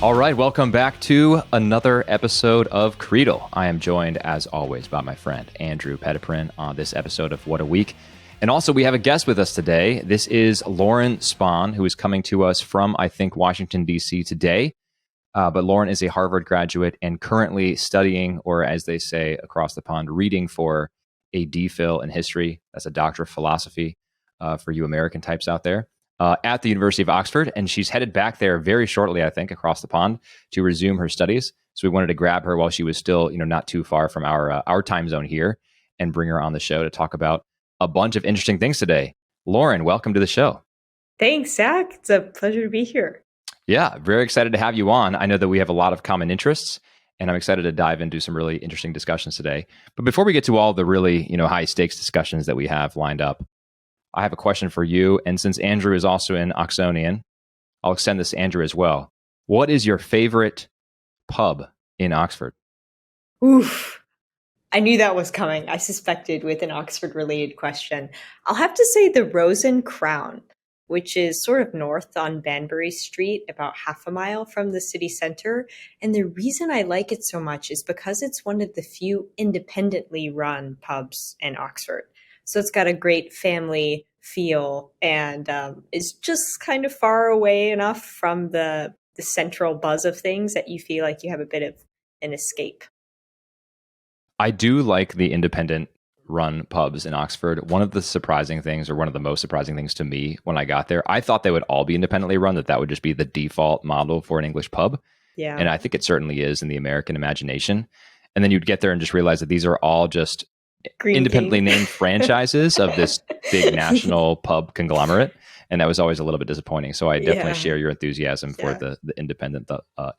All right, welcome back to another episode of Creedle. I am joined, as always, by my friend Andrew Petiprin on this episode of What a Week. And also, we have a guest with us today. This is Lauren Spohn, who is coming to us from, I think, Washington, D.C. today. But Lauren is a Harvard graduate and currently studying, or as they say across the pond, reading for a DPhil in history. That's a Doctor of Philosophy for you American types out there. At the University of Oxford, and she's headed back there very shortly, I think, across the pond to resume her studies. So we wanted to grab her while she was still, not too far from our time zone here, and bring her on the show to talk about a bunch of interesting things today. Lauren, welcome to the show. Thanks, Zach. It's a pleasure to be here. Yeah, very excited to have you on. I know that we have a lot of common interests, and I'm excited to dive into some really interesting discussions today. But before we get to all the really, high stakes discussions that we have lined up, I have a question for you. And since Andrew is also an Oxonian, I'll extend this to Andrew as well. What is your favorite pub in Oxford? Oof. I knew that was coming. I suspected with an Oxford-related question. I'll have to say the Rose and Crown, which is sort of north on Banbury Street, about half a mile from the city center. And the reason I like it so much is because it's one of the few independently run pubs in Oxford. So it's got a great family feel and is just kind of far away enough from the central buzz of things that you feel like you have a bit of an escape. I do like the independent run pubs in Oxford. One of the surprising things, or one of the most surprising things to me when I got there, I thought they would all be independently run, that would just be the default model for an English pub. Yeah. And I think it certainly is in the American imagination. And then you'd get there and just realize that these are all just independently named franchises of this big national pub conglomerate, and that was always a little bit disappointing. So I definitely share your enthusiasm for the independent pub.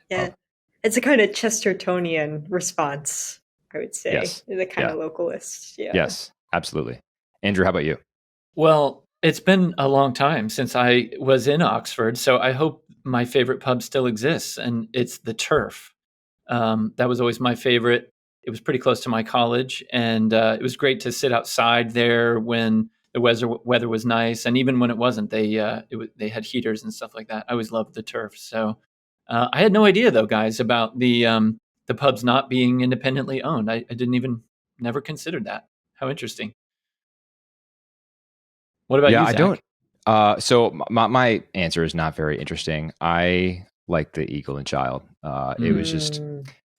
It's a kind of Chestertonian response, I would say. Yes. The kind of localist. Yeah. Yes, absolutely. Andrew, how about you? Well, it's been a long time since I was in Oxford, so I hope my favorite pub still exists, and it's the Turf. That was always my favorite. It was pretty close to my college, and it was great to sit outside there when the weather was nice, and even when it wasn't, they had heaters and stuff like that. I always loved the Turf. So I had no idea, though, guys, about the pubs not being independently owned. I never considered that. How interesting. What about you, Zach? I don't. So my answer is not very interesting. I like the Eagle and Child. It was just.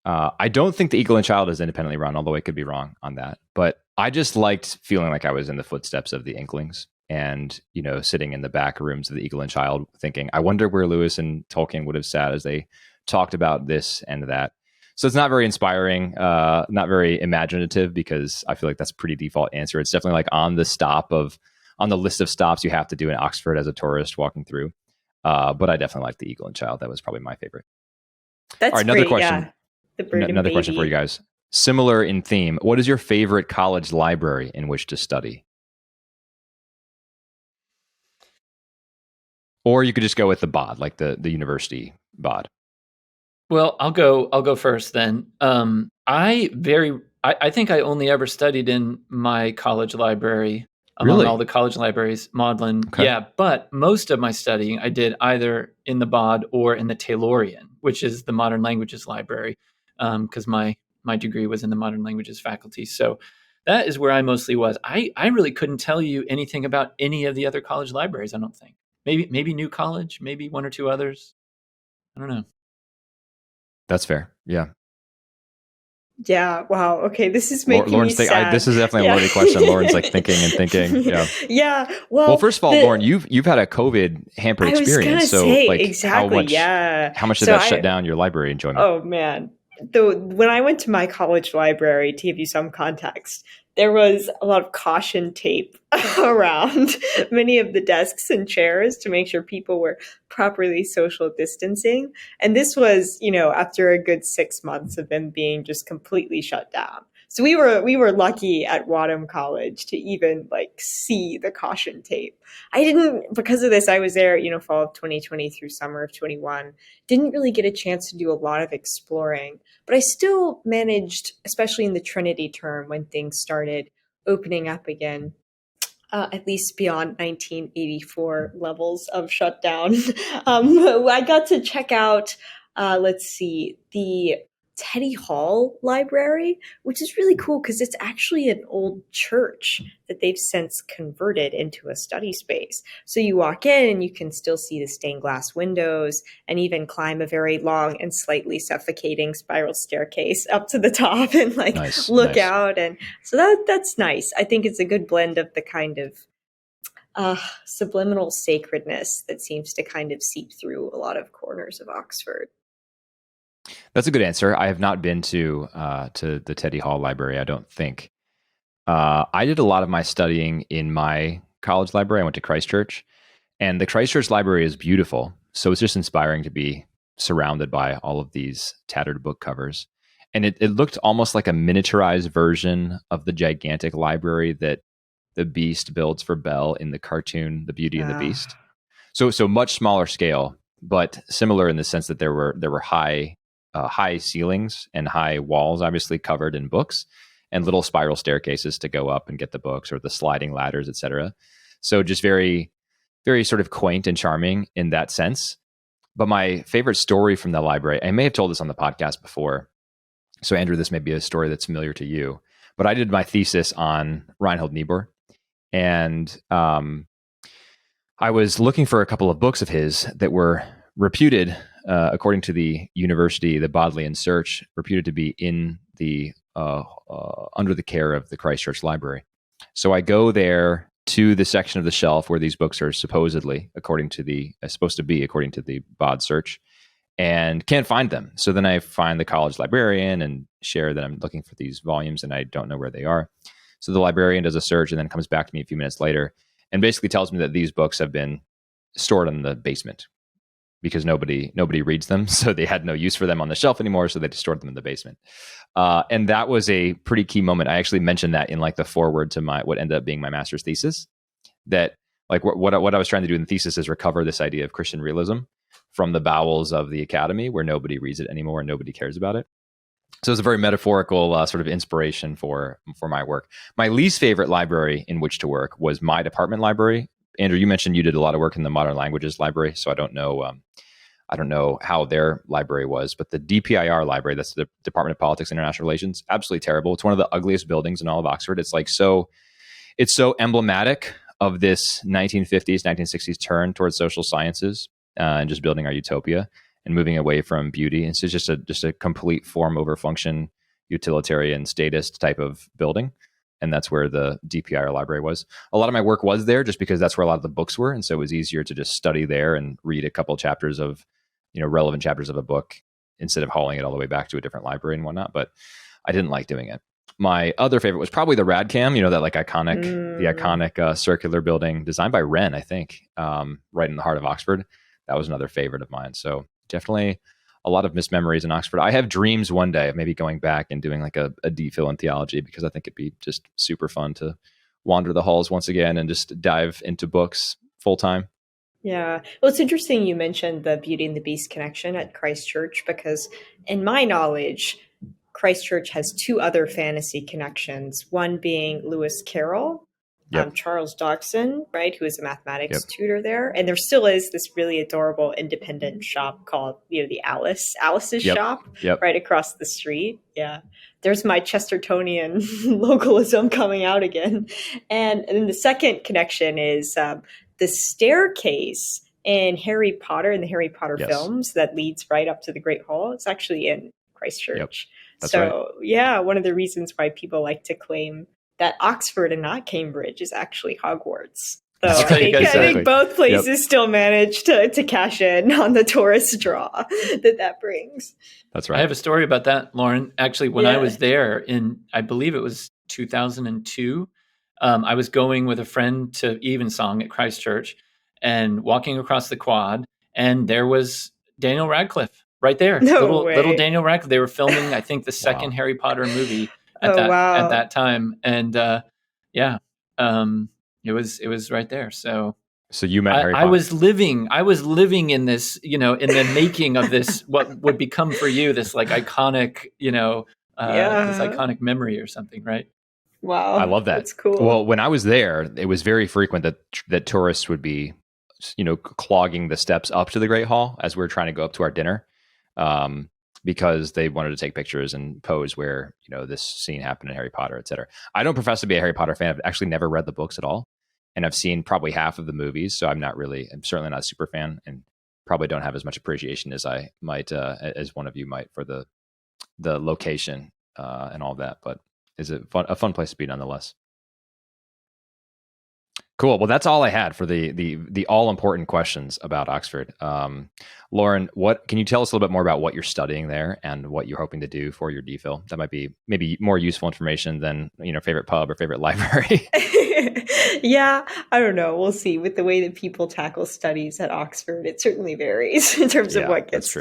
I don't think the Eagle and Child is independently run, although I could be wrong on that. But I just liked feeling like I was in the footsteps of the Inklings and, sitting in the back rooms of the Eagle and Child thinking, I wonder where Lewis and Tolkien would have sat as they talked about this and that. So it's not very inspiring, not very imaginative, because I feel like that's a pretty default answer. It's definitely like on the list of stops you have to do in Oxford as a tourist walking through. But I definitely like the Eagle and Child. That was probably my favorite. That's all right, another great, question. Yeah. Another question for you guys. Similar in theme. What is your favorite college library in which to study? Or you could just go with the bod, like the university bod. Well, I'll go first then. I think I only ever studied in my college library among all the college libraries, Magdalen. Okay. Yeah, but most of my studying I did either in the bod or in the Taylorian, which is the Modern Languages Library, because my degree was in the Modern Languages faculty. So that is where I mostly was. I really couldn't tell you anything about any of the other college libraries, I don't think. Maybe New College, maybe one or two others. I don't know. That's fair. Yeah. Yeah. Wow. Okay. This is making Lauren's me sad. This is definitely a loaded question. Lauren's like thinking and thinking. Yeah. Yeah. Well, first of all, Lauren, you've had a COVID hampered experience. So like exactly. How much did that shut down your library enjoyment? Oh man. When I went to my college library, to give you some context, there was a lot of caution tape around many of the desks and chairs to make sure people were properly social distancing. And this was, after a good 6 months of them being just completely shut down. So we were lucky at Wadham College to even see the caution tape. I didn't, because of this, I was there, fall of 2020 through summer of 21. Didn't really get a chance to do a lot of exploring, but I still managed, especially in the Trinity term when things started opening up again, at least beyond 1984 levels of shutdown. I got to check out Let's see, the Teddy Hall Library, which is really cool because it's actually an old church that they've since converted into a study space. So you walk in and you can still see the stained glass windows and even climb a very long and slightly suffocating spiral staircase up to the top and look out. And so that's nice. I think it's a good blend of the kind of subliminal sacredness that seems to kind of seep through a lot of corners of Oxford. That's a good answer. I have not been to the Teddy Hall Library, I don't think. I did a lot of my studying in my college library. I went to Christ Church, and the Christ Church Library is beautiful. So it's just inspiring to be surrounded by all of these tattered book covers. And it looked almost like a miniaturized version of the gigantic library that the Beast builds for Belle in the cartoon The Beauty and the Beast. So much smaller scale, but similar in the sense that there were high ceilings and high walls, obviously covered in books, and little spiral staircases to go up and get the books, or the sliding ladders, etc. So just very, very sort of quaint and charming in that sense. But my favorite story from the library, I may have told this on the podcast before, so Andrew, this may be a story that's familiar to you, but I did my thesis on Reinhold Niebuhr, and I was looking for a couple of books of his that were reputed, according to the university, the Bodleian Search, reputed to be in the under the care of the Christ Church Library. So I go there to the section of the shelf where these books are supposedly, supposed to be according to the Bod Search, and can't find them. So then I find the college librarian and share that I'm looking for these volumes and I don't know where they are. So the librarian does a search and then comes back to me a few minutes later and basically tells me that these books have been stored in the basement because nobody reads them. So they had no use for them on the shelf anymore. So they just stored them in the basement. And that was a pretty key moment. I actually mentioned that in the foreword to what ended up being my master's thesis, that what I was trying to do in the thesis is recover this idea of Christian realism from the bowels of the academy where nobody reads it anymore and nobody cares about it. So it's a very metaphorical sort of inspiration for my work. My least favorite library in which to work was my department library. Andrew, you mentioned you did a lot of work in the modern languages library, so I don't know how their library was, but the DPIR library, that's the Department of Politics and International Relations, absolutely terrible. It's one of the ugliest buildings in all of Oxford. It's so emblematic of this 1950s, 1960s turn towards social sciences and just building our utopia and moving away from beauty. It's just a complete form over function, utilitarian statist type of building. And that's where the DPIR library was. A lot of my work was there just because that's where a lot of the books were. And so it was easier to just study there and read a couple chapters of, relevant chapters of a book instead of hauling it all the way back to a different library and whatnot. But I didn't like doing it. My other favorite was probably the Radcam, that iconic circular building designed by Wren, I think, right in the heart of Oxford. That was another favorite of mine. So definitely a lot of missed memories in Oxford. I have dreams one day of maybe going back and doing a DPhil in theology, because I think it'd be just super fun to wander the halls once again and just dive into books full time. Yeah. Well, it's interesting you mentioned the Beauty and the Beast connection at Christ Church, because in my knowledge, Christ Church has two other fantasy connections, one being Lewis Carroll, Charles Dodgson, right, who is a mathematics tutor there. And there still is this really adorable independent shop called, the Alice's shop, right across the street. Yeah. There's my Chestertonian localism coming out again. And then the second connection is the staircase in Harry Potter and the Harry Potter films that leads right up to the Great Hall. It's actually in Christ Church. That's right. Yeah, one of the reasons why people like to claim that Oxford and not Cambridge is actually Hogwarts. So I think both places still manage to cash in on the tourist draw that brings. That's right. I have a story about that, Lauren. Actually, when I was there in, I believe it was 2002, I was going with a friend to Evensong at Christ Church and walking across the quad, and there was Daniel Radcliffe right there. Little Daniel Radcliffe. They were filming, I think, the second Harry Potter movie at that time. And it was right there. So you met Harry Potter. I was living in this, in the making of this, what would become for you this iconic, this iconic memory or something, right? Wow. I love that. That's cool. Well, when I was there, it was very frequent that tourists would be, clogging the steps up to the Great Hall as we were trying to go up to our dinner. because they wanted to take pictures and pose where, this scene happened in Harry Potter, et cetera. I don't profess to be a Harry Potter fan. I've actually never read the books at all. And I've seen probably half of the movies. So I'm certainly not a super fan, and probably don't have as much appreciation as I might, as one of you might, for the location and all that. But is a fun place to be nonetheless. Cool. Well, that's all I had for the all important questions about Oxford. Lauren, what can you tell us a little bit more about what you're studying there and what you're hoping to do for your DPhil? That might be maybe more useful information than favorite pub or favorite library. Yeah, I don't know. We'll see. With the way that people tackle studies at Oxford, it certainly varies in terms of what gets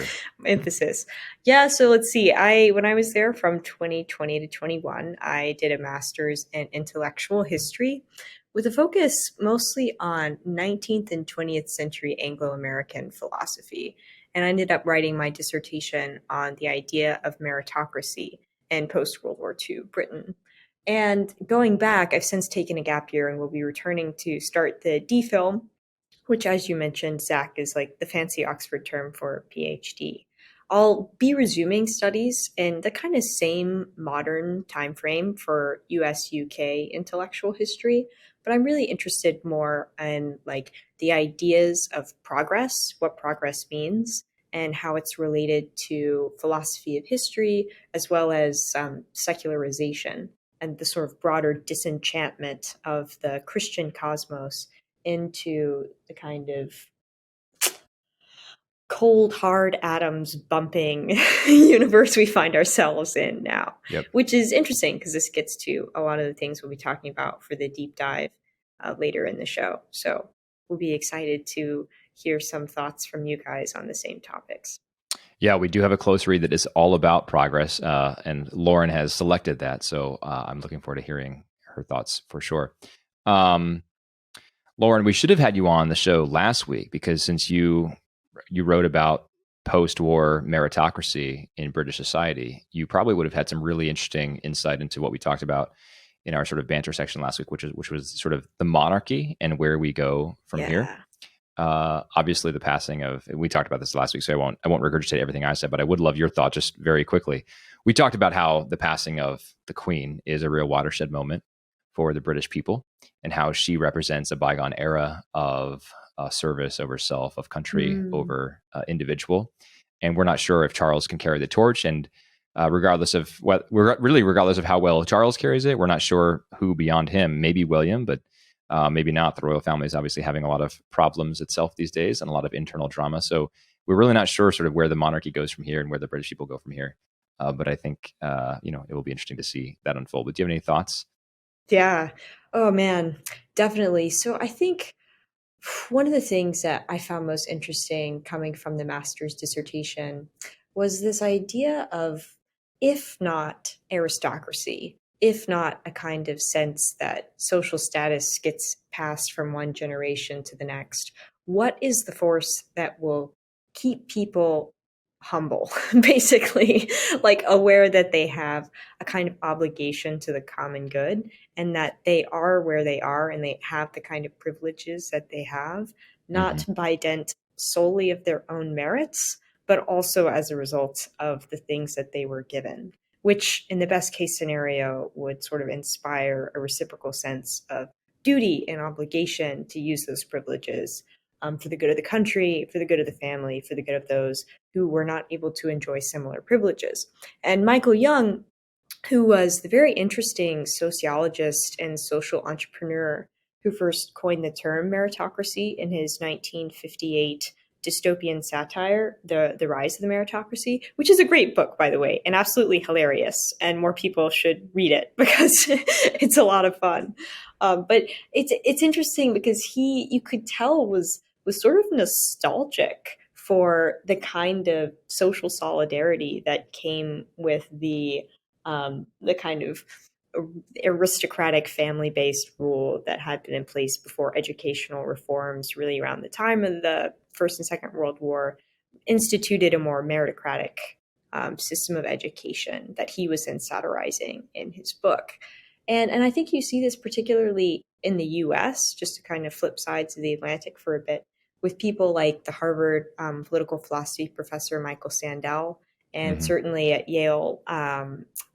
emphasis. Yeah, so let's see. When I was there from 2020 to 21, I did a master's in intellectual history with a focus mostly on 19th and 20th century Anglo-American philosophy. And I ended up writing my dissertation on the idea of meritocracy in post-World War II Britain. And going back, I've since taken a gap year and will be returning to start the DPhil, which, as you mentioned, Zach, is like the fancy Oxford term for PhD. I'll be resuming studies in the kind of same modern time frame for US UK intellectual history, but I'm really interested more in like the ideas of progress, what progress means, and how it's related to philosophy of history, as well as secularization and the sort of broader disenchantment of the Christian cosmos into the kind of cold, hard atoms bumping universe we find ourselves in now. Yep. Which is interesting because this gets to a lot of the things we'll be talking about for the deep dive later in the show. So we'll be excited to hear some thoughts from you guys on the same topics. Yeah, we do have a close read that is all about progress, and Lauren has selected that. So I'm looking forward to hearing her thoughts for sure. Lauren, we should have had you on the show last week because since you wrote about post-war meritocracy in British society, you probably would have had some really interesting insight into what we talked about in our sort of banter section last week, which was sort of the monarchy and where we go from here. Obviously, the passing of, we talked about this last week, so I won't regurgitate everything I said, but I would love your thought just very quickly. We talked about how the passing of the Queen is a real watershed moment for the British people and how she represents a bygone era of service over self, of country over individual. And we're not sure if Charles can carry the torch. And regardless of how well Charles carries it, we're not sure who beyond him, maybe William, but maybe not. The royal family is obviously having a lot of problems itself these days and a lot of internal drama. So we're really not sure sort of where the monarchy goes from here and where the British people go from here. But I think, it will be interesting to see that unfold. But do you have any thoughts? Yeah. Oh, man, definitely. So I think one of the things that I found most interesting coming from the master's dissertation was this idea of, if not aristocracy, if not a kind of sense that social status gets passed from one generation to the next, what is the force that will keep people humble, basically, like aware that they have a kind of obligation to the common good and that they are where they are and they have the kind of privileges that they have, not by dint solely of their own merits, but also as a result of the things that they were given, which in the best case scenario would sort of inspire a reciprocal sense of duty and obligation to use those privileges for the good of the country, for the good of the family, for the good of those who were not able to enjoy similar privileges. And Michael Young, who was the very interesting sociologist and social entrepreneur who first coined the term meritocracy in his 1958 dystopian satire, The Rise of the Meritocracy, which is a great book, by the way, and absolutely hilarious. And more people should read it because it's a lot of fun. But it's interesting because you could tell was sort of nostalgic for the kind of social solidarity that came with the kind of aristocratic family-based rule that had been in place before educational reforms, really around the time of the First and Second World War, instituted a more meritocratic system of education that he was then satirizing in his book. And I think you see this particularly in the US, just to kind of flip sides of the Atlantic for a bit, with people like the Harvard political philosophy professor Michael Sandel, and certainly at Yale,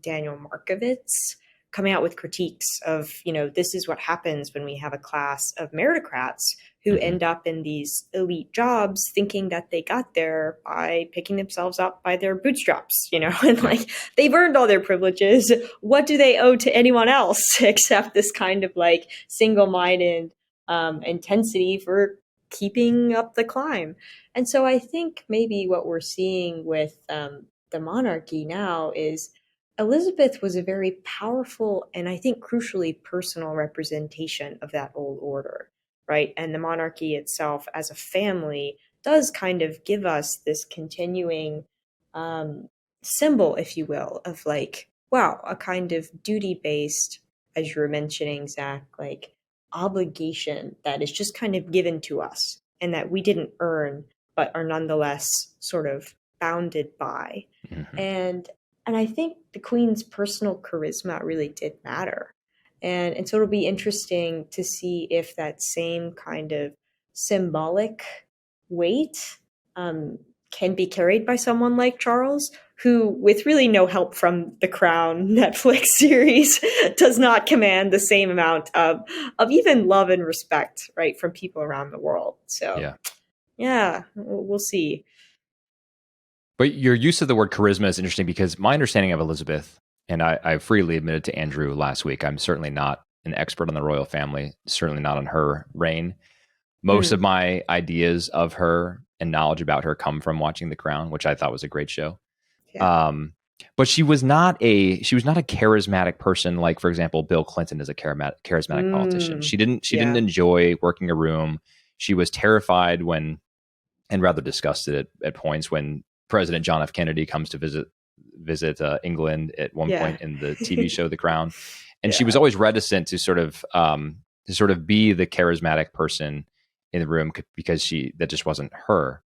Daniel Markovits, coming out with critiques of, this is what happens when we have a class of meritocrats who end up in these elite jobs thinking that they got there by picking themselves up by their bootstraps, and like they've earned all their privileges. What do they owe to anyone else except this kind of like single-minded intensity for keeping up the climb? And so I think maybe what we're seeing with the monarchy now is Elizabeth was a very powerful and I think crucially personal representation of that old order, right? And the monarchy itself as a family does kind of give us this continuing symbol, if you will, of like, wow, a kind of duty-based, as you were mentioning, Zach, like obligation that is just kind of given to us and that we didn't earn, but are nonetheless sort of bounded by. And I think the Queen's personal charisma really did matter. And so it'll be interesting to see if that same kind of symbolic weight can be carried by someone like Charles, who, with really no help from the Crown Netflix series, does not command the same amount of even love and respect, right, from people around the world. So, yeah, we'll see. But your use of the word charisma is interesting because my understanding of Elizabeth, and I freely admitted to Andrew last week, I'm certainly not an expert on the royal family, certainly not on her reign. Most of my ideas of her and knowledge about her come from watching The Crown, which I thought was a great show. Yeah. But she was not a charismatic person like, for example, Bill Clinton is a charismatic politician. She didn't enjoy working a room. She was terrified when, and rather disgusted at points when President John F. Kennedy comes to visit England at one point in the TV show The Crown, and she was always reticent to sort of be the charismatic person in the room because that just wasn't her.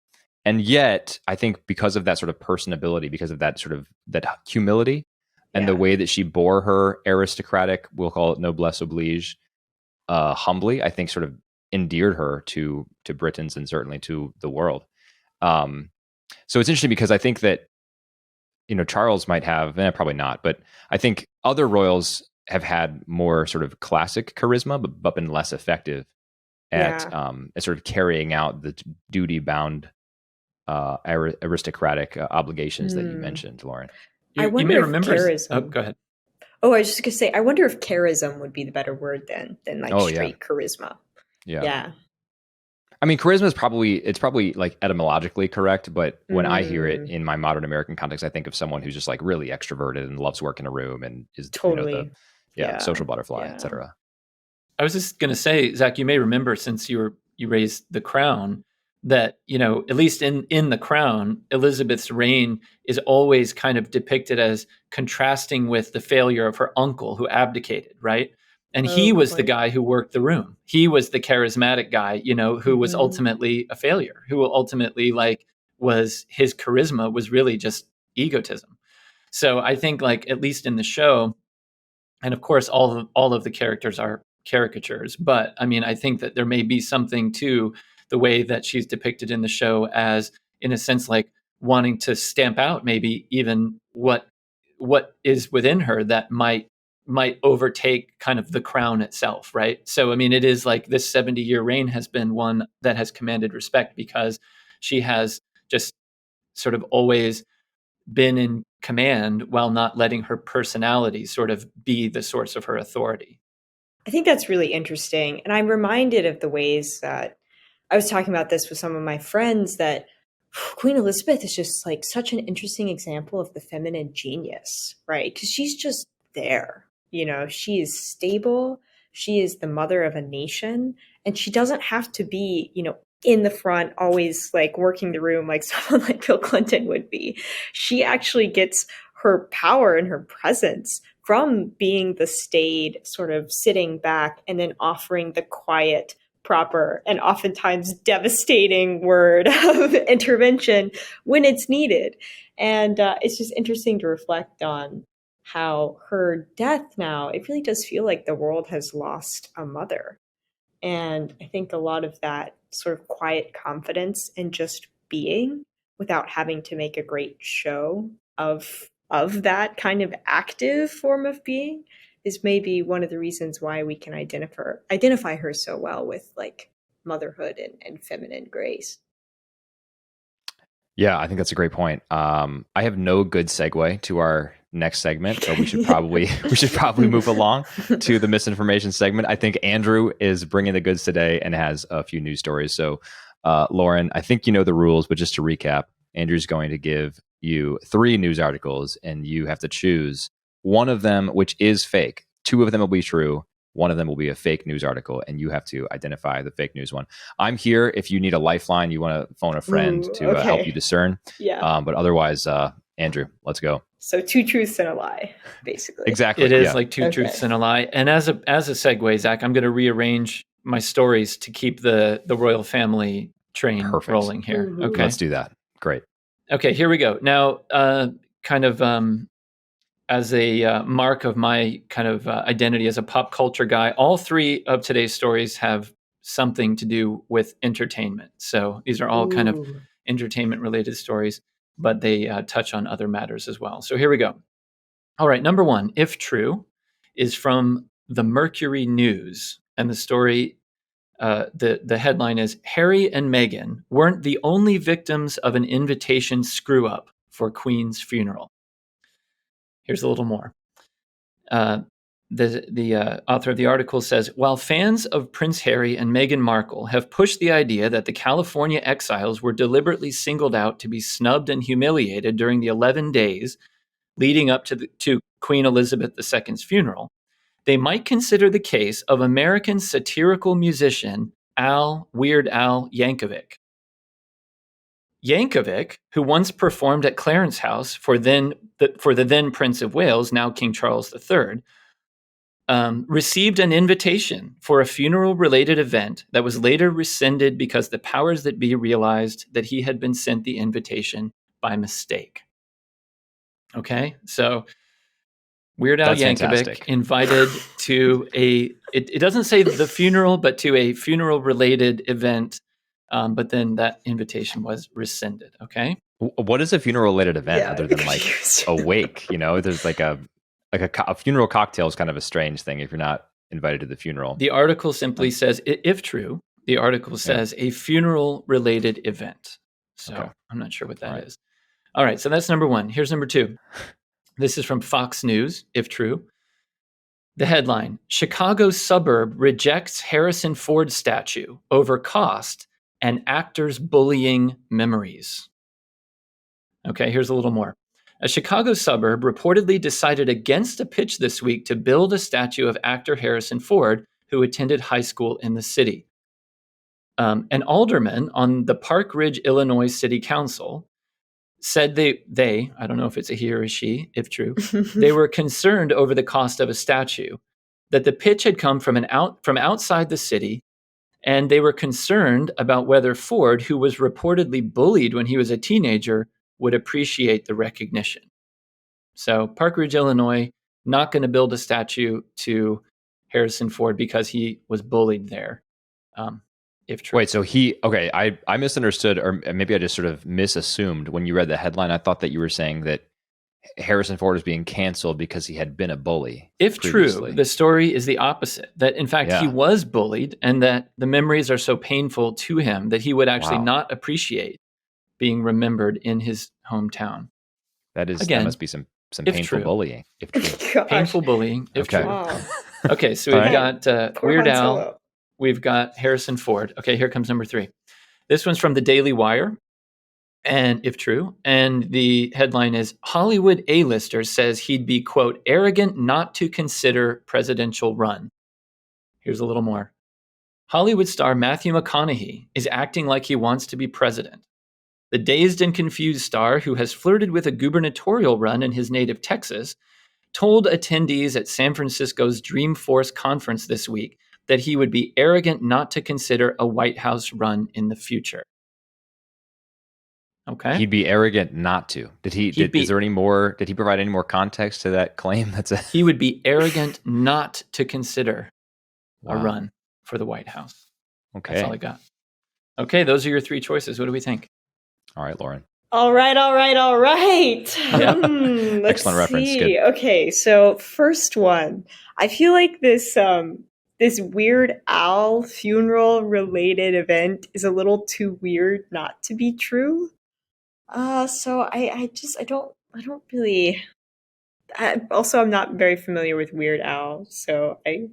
And yet, I think because of that sort of personability, because of that sort of that humility, and the way that she bore her aristocratic, we'll call it noblesse oblige, humbly, I think sort of endeared her to Britons and certainly to the world. So it's interesting because I think that, Charles might have, probably not, but I think other royals have had more sort of classic charisma, but been less effective at sort of carrying out the duty-bound aristocratic obligations that you mentioned, Lauren. I wonder may if remember. charism. Oh, go ahead. Oh, I was just gonna say, I wonder if charism would be the better word than like straight charisma. Yeah. I mean, charisma is probably like etymologically correct, but when I hear it in my modern American context, I think of someone who's just like really extroverted and loves work in a room and is totally social butterfly, etc. I was just going to say, Zach, you may remember since you raised The Crown that, at least in The Crown, Elizabeth's reign is always kind of depicted as contrasting with the failure of her uncle who abdicated, right? And he was the guy who worked the room. He was the charismatic guy, who was ultimately a failure, who ultimately his charisma was really just egotism. So I think at least in the show, and of course all of the characters are caricatures, but I mean, I think that there may be something to the way that she's depicted in the show as, in a sense, like wanting to stamp out maybe even what is within her that might overtake kind of the crown itself, right? So, I mean, it is like this 70-year reign has been one that has commanded respect because she has just sort of always been in command while not letting her personality sort of be the source of her authority. I think that's really interesting. And I'm reminded of the ways that I was talking about this with some of my friends, that Queen Elizabeth is just like such an interesting example of the feminine genius, right? Because she's just there. She is stable. She is the mother of a nation, and she doesn't have to be, in the front, always like working the room like someone like Bill Clinton would be. She actually gets her power and her presence from being the staid, sort of sitting back and then offering the quiet, proper, and oftentimes devastating word of intervention when it's needed. And it's just interesting to reflect on how her death now, it really does feel like the world has lost a mother. And I think a lot of that sort of quiet confidence in just being without having to make a great show of that kind of active form of being is maybe one of the reasons why we can identify her so well with like motherhood and feminine grace. Yeah, I think that's a great point. I have no good segue to our next segment, but we should probably move along to the misinformation segment. I think Andrew is bringing the goods today and has a few news stories. So, Lauren, I think you know the rules, but just to recap, Andrew's going to give you 3 news articles, and you have to choose one of them which is fake. 2 of them will be true. One of them will be a fake news article, and you have to identify the fake news one. I'm here if you need a lifeline, you want to phone a friend to help you discern. Yeah. But otherwise, Andrew, let's go. So 2 truths and a lie, basically. Exactly. It is like 2 truths and a lie. And as a segue, Zach, I'm going to rearrange my stories to keep the royal family train rolling here. Mm-hmm. Okay. Let's do that. Great. Okay, here we go. Now, as a mark of my kind of identity as a pop culture guy, all 3 of today's stories have something to do with entertainment. So these are all kind of entertainment related stories, but they touch on other matters as well. So here we go. All right, number 1, if true, is from the Mercury News. And the story, the headline is, Harry and Meghan weren't the only victims of an invitation screw up for Queen's funeral. Here's a little more. The author of the article says, while fans of Prince Harry and Meghan Markle have pushed the idea that the California exiles were deliberately singled out to be snubbed and humiliated during the 11 days leading up to Queen Elizabeth II's funeral, they might consider the case of American satirical musician Weird Al Yankovic. Yankovic, who once performed at Clarence House for the then Prince of Wales, now King Charles III, received an invitation for a funeral-related event that was later rescinded because the powers that be realized that he had been sent the invitation by mistake. Okay, so Weird Al Yankovic invited to it doesn't say the funeral, but to a funeral-related event. But then that invitation was rescinded. Okay. What is a funeral-related event other than like a wake? You know, there's like a funeral cocktail is kind of a strange thing if you're not invited to the funeral. The article simply says, if true, the article says a funeral-related event. So I'm not sure what that is. All right. So that's number 1. Here's number 2. This is from Fox News, if true. The headline, Chicago suburb rejects Harrison Ford statue over cost and actors bullying memories. Okay, here's a little more. A Chicago suburb reportedly decided against a pitch this week to build a statue of actor Harrison Ford, who attended high school in the city. An alderman on the Park Ridge, Illinois City Council said they, I don't know if it's a he or a she, if true, they were concerned over the cost of a statue, that the pitch had come from outside the city, and they were concerned about whether Ford, who was reportedly bullied when he was a teenager, would appreciate the recognition. So Park Ridge, Illinois, not going to build a statue to Harrison Ford because he was bullied there. If true. Wait, so I misunderstood, or maybe I just sort of misassumed when you read the headline. I thought that you were saying that Harrison Ford was being canceled because he had been a bully. If true, the story is the opposite. That in fact he was bullied, and that the memories are so painful to him that he would actually not appreciate being remembered in his hometown. That must be some painful bullying. If true. Painful bullying. If true. Wow. Okay, so we've got Weird Al. We've got Harrison Ford. Okay, here comes number 3. This one's from the Daily Wire. And if true, and the headline is, Hollywood A-lister says he'd be, quote, arrogant not to consider presidential run. Here's a little more. Hollywood star Matthew McConaughey is acting like he wants to be president. The dazed and confused star, who has flirted with a gubernatorial run in his native Texas, told attendees at San Francisco's Dreamforce conference this week that he would be arrogant not to consider a White House run in the future. Okay. He'd be arrogant not to. Did he provide any more context to that claim? He would be arrogant not to consider a run for the White House. Okay. That's all I got. Okay, those are your three choices. What do we think? All right, Lauren. All right. Yep. Let's Excellent reference. see. Good. Okay, so first one. I feel like this Weird Al funeral related event is a little too weird not to be true. So I don't really. Also, I'm not very familiar with Weird Al, so I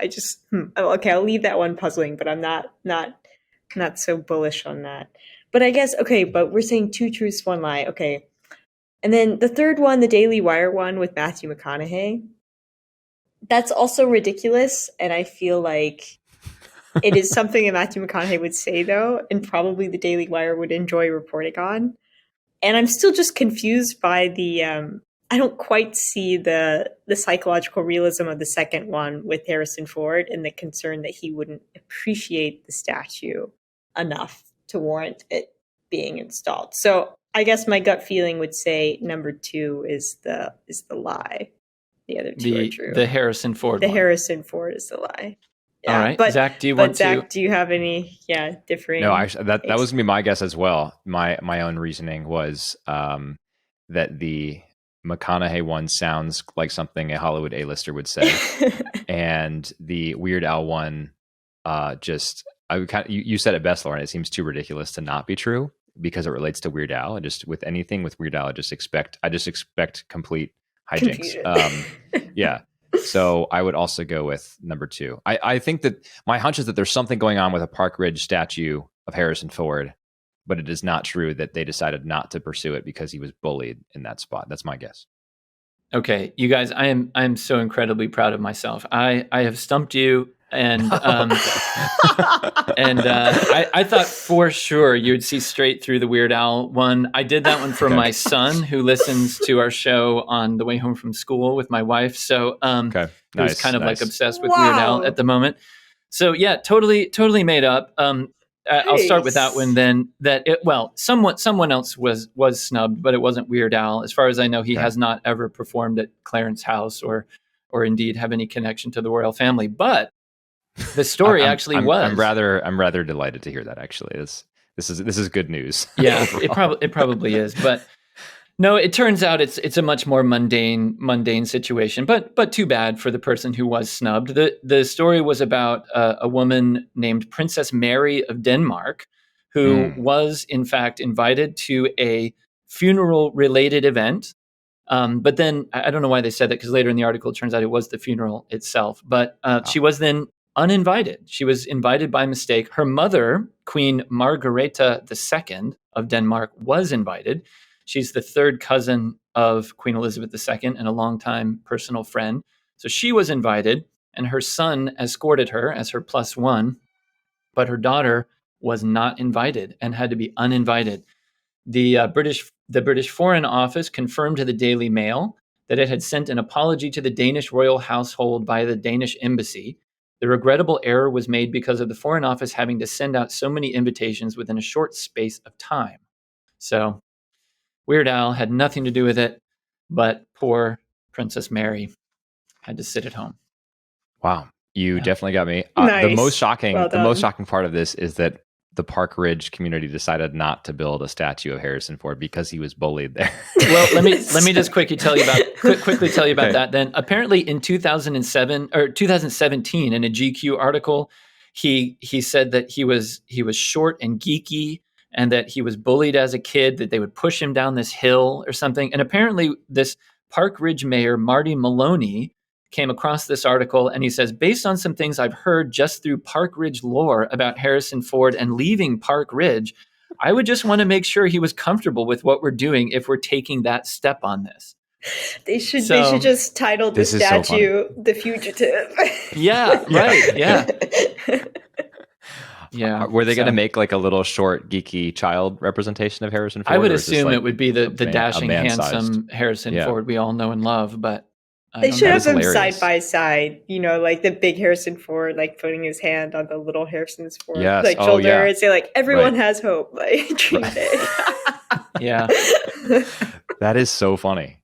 just okay. I'll leave that one puzzling, but I'm not so bullish on that. But I guess okay. But we're saying two truths, one lie. Okay, and then the third one, the Daily Wire one with Matthew McConaughey. That's also ridiculous, and I feel like it is something that Matthew McConaughey would say though, and probably the Daily Wire would enjoy reporting on. And I'm still just confused by the I don't quite see the psychological realism of the second one with Harrison Ford and the concern that he wouldn't appreciate the statue enough to warrant it being installed. So I guess my gut feeling would say number 2 is the lie. The other two are true. The Harrison Ford The one. Harrison Ford is the lie. All right, Zach, do you want Zach, to? do you have any differing? No, actually, that was gonna be my guess as well. My own reasoning was that the McConaughey one sounds like something a Hollywood A-lister would say, and the Weird Al one, you said it best, Lauren. It seems too ridiculous to not be true because it relates to Weird Al, and just with anything with Weird Al, I just expect complete hijinks. Yeah. So I would also go with number 2. I think that my hunch is that there's something going on with a Park Ridge statue of Harrison Ford, but it is not true that they decided not to pursue it because he was bullied in that spot. That's my guess. Okay, you guys, I am so incredibly proud of myself. I have stumped you, and I thought for sure you'd see straight through the Weird Al one. I did that one for my son who listens to our show on the way home from school with my wife. So who's kind of like obsessed with Weird Al at the moment. So yeah, totally made up. I'll start with that one then. Someone else was snubbed, but it wasn't Weird Al. As far as I know, he has not ever performed at Clarence House or indeed have any connection to the royal family. But the story was. I'm rather delighted to hear that. Actually, this is good news. Yeah, it probably is. But no, it turns out it's a much more mundane situation. But too bad for the person who was snubbed. The story was about a woman named Princess Mary of Denmark, who was in fact invited to a funeral related event. But then I don't know why they said that, because later in the article it turns out it was the funeral itself. But she was then uninvited. She was invited by mistake. Her mother, Queen Margaretha II of Denmark, was invited. She's the third cousin of Queen Elizabeth II and a longtime personal friend. So she was invited, and her son escorted her as her +1. But her daughter was not invited and had to be uninvited. The British Foreign Office confirmed to the Daily Mail that it had sent an apology to the Danish royal household by the Danish embassy. The regrettable error was made because of the Foreign Office having to send out so many invitations within a short space of time. So Weird Al had nothing to do with it, but poor Princess Mary had to sit at home. Wow, you definitely got me. Nice. The most shocking part of this is that the Park Ridge community decided not to build a statue of Harrison Ford because he was bullied there. Well, let me just quickly tell you about that. Then apparently in 2007 or 2017, in a GQ article, he said that he was short and geeky, and that he was bullied as a kid, that they would push him down this hill or something. And apparently this Park Ridge mayor, Marty Maloney, came across this article, and he says, based on some things I've heard just through Park Ridge lore about Harrison Ford and leaving Park Ridge, I would just want to make sure he was comfortable with what we're doing if we're taking that step on this. They should just title the statue "The Fugitive." Yeah, right. Yeah. Yeah. Were they going to make like a little short, geeky child representation of Harrison Ford? I would assume it would be the dashing, handsome Harrison Ford we all know and love, but they should have them side by side, like the big Harrison Ford, like putting his hand on the little Harrison Ford shoulder and say, like, everyone has hope. Like, dream big. Yeah. That is so funny.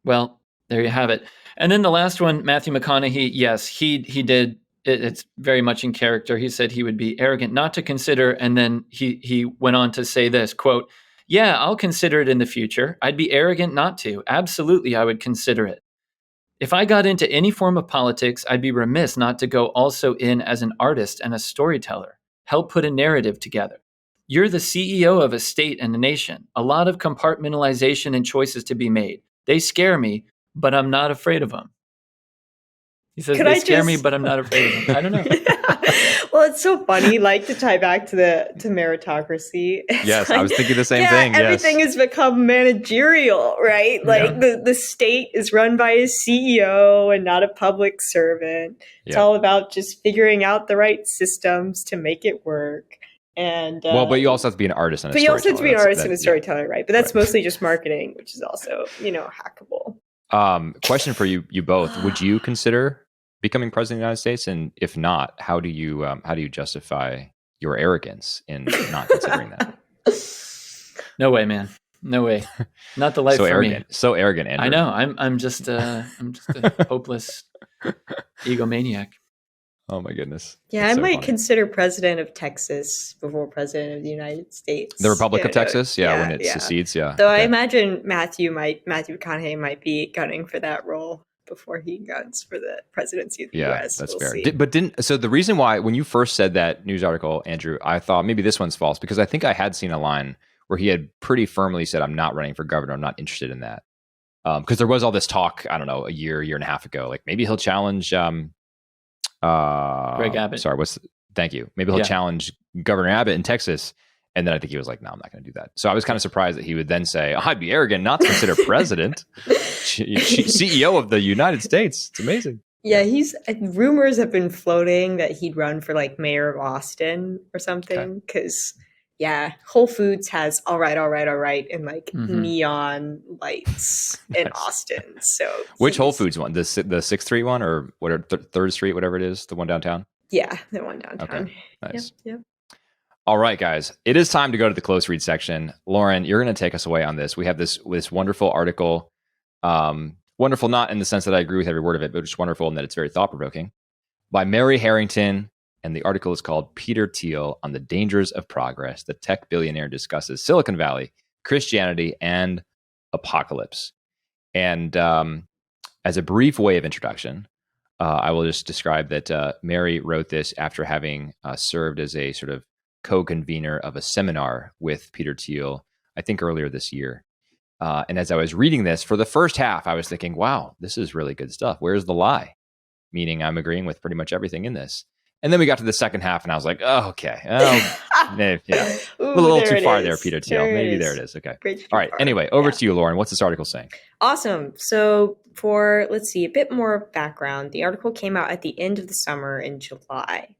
Well, there you have it. And then the last one, Matthew McConaughey, yes, he did it's very much in character. He said he would be arrogant not to consider, and then he went on to say this, quote, "Yeah, I'll consider it in the future. I'd be arrogant not to. Absolutely, I would consider it. If I got into any form of politics, I'd be remiss not to go also in as an artist and a storyteller, help put a narrative together. You're the CEO of a state and a nation. A lot of compartmentalization and choices to be made. They scare me, but I'm not afraid of them." He says, Could they I scare me, just- but I'm not afraid of them. I don't know. Well, it's so funny, like to tie back to meritocracy. It's Yes, I was thinking the same yeah, thing. everything Yes. has become managerial, right? Like the state is run by a CEO and not a public servant. It's Yeah. all about just figuring out the right systems to make it work. And Well, but you also have to be an artist and a but you also have to be an storyteller. artist and a storyteller, right? But that's Right. mostly just marketing, which is also, hackable. Question for you both: would you consider becoming president of the United States? And if not, how do you justify your arrogance in not considering that? No way, man. No way. Not the life So for arrogant, me. so arrogant. Andrew. I know. I'm just a hopeless egomaniac. Oh my goodness. Yeah, That's I so might funny. consider president of Texas before president of the United States. The Republic of no, Texas, when it secedes, yeah. Though I okay. imagine Matthew McConaughey might be gunning for that role before he guns for the presidency of the U.S. That's we'll fair. See. So the reason why, when you first said that news article, Andrew, I thought maybe this one's false because I think I had seen a line where he had pretty firmly said, "I'm not running for governor. I'm not interested in that." Because there was all this talk, I don't know, a year and a half ago, like maybe he'll challenge Greg Abbott. Sorry, thank you. Maybe he'll challenge Governor Abbott in Texas. And then I think he was like, no, I'm not going to do that. So I was kind of surprised that he would then say, I'd be arrogant not to consider president, CEO of the United States. It's amazing. Yeah, rumors have been floating that he'd run for like mayor of Austin or something. Because, Whole Foods has all right, and like neon lights in Austin. So which Whole Foods one? The 6th Street one or whatever, 3rd Street, whatever it is, the one downtown? Yeah, the one downtown. Okay, nice. Yep. All right, guys, it is time to go to the close read section. Lauren, you're going to take us away on this. We have this wonderful article. Wonderful, not in the sense that I agree with every word of it, but just wonderful in that it's very thought-provoking, by Mary Harrington. And the article is called Peter Thiel on the Dangers of Progress. The tech billionaire discusses Silicon Valley, Christianity, and apocalypse. And as a brief way of introduction, I will just describe that Mary wrote this after having served as a sort of co-convener of a seminar with Peter Thiel, I think earlier this year. And as I was reading this, for the first half, I was thinking, wow, this is really good stuff. Where's the lie? Meaning I'm agreeing with pretty much everything in this. And then we got to the second half and I was like, oh, okay. Yeah. Ooh, a little too far there, Peter Thiel. Maybe there it is. Okay. All right. Anyway, over to you, Lauren. What's this article saying? Awesome. So let's see, a bit more background. The article came out at the end of the summer in July.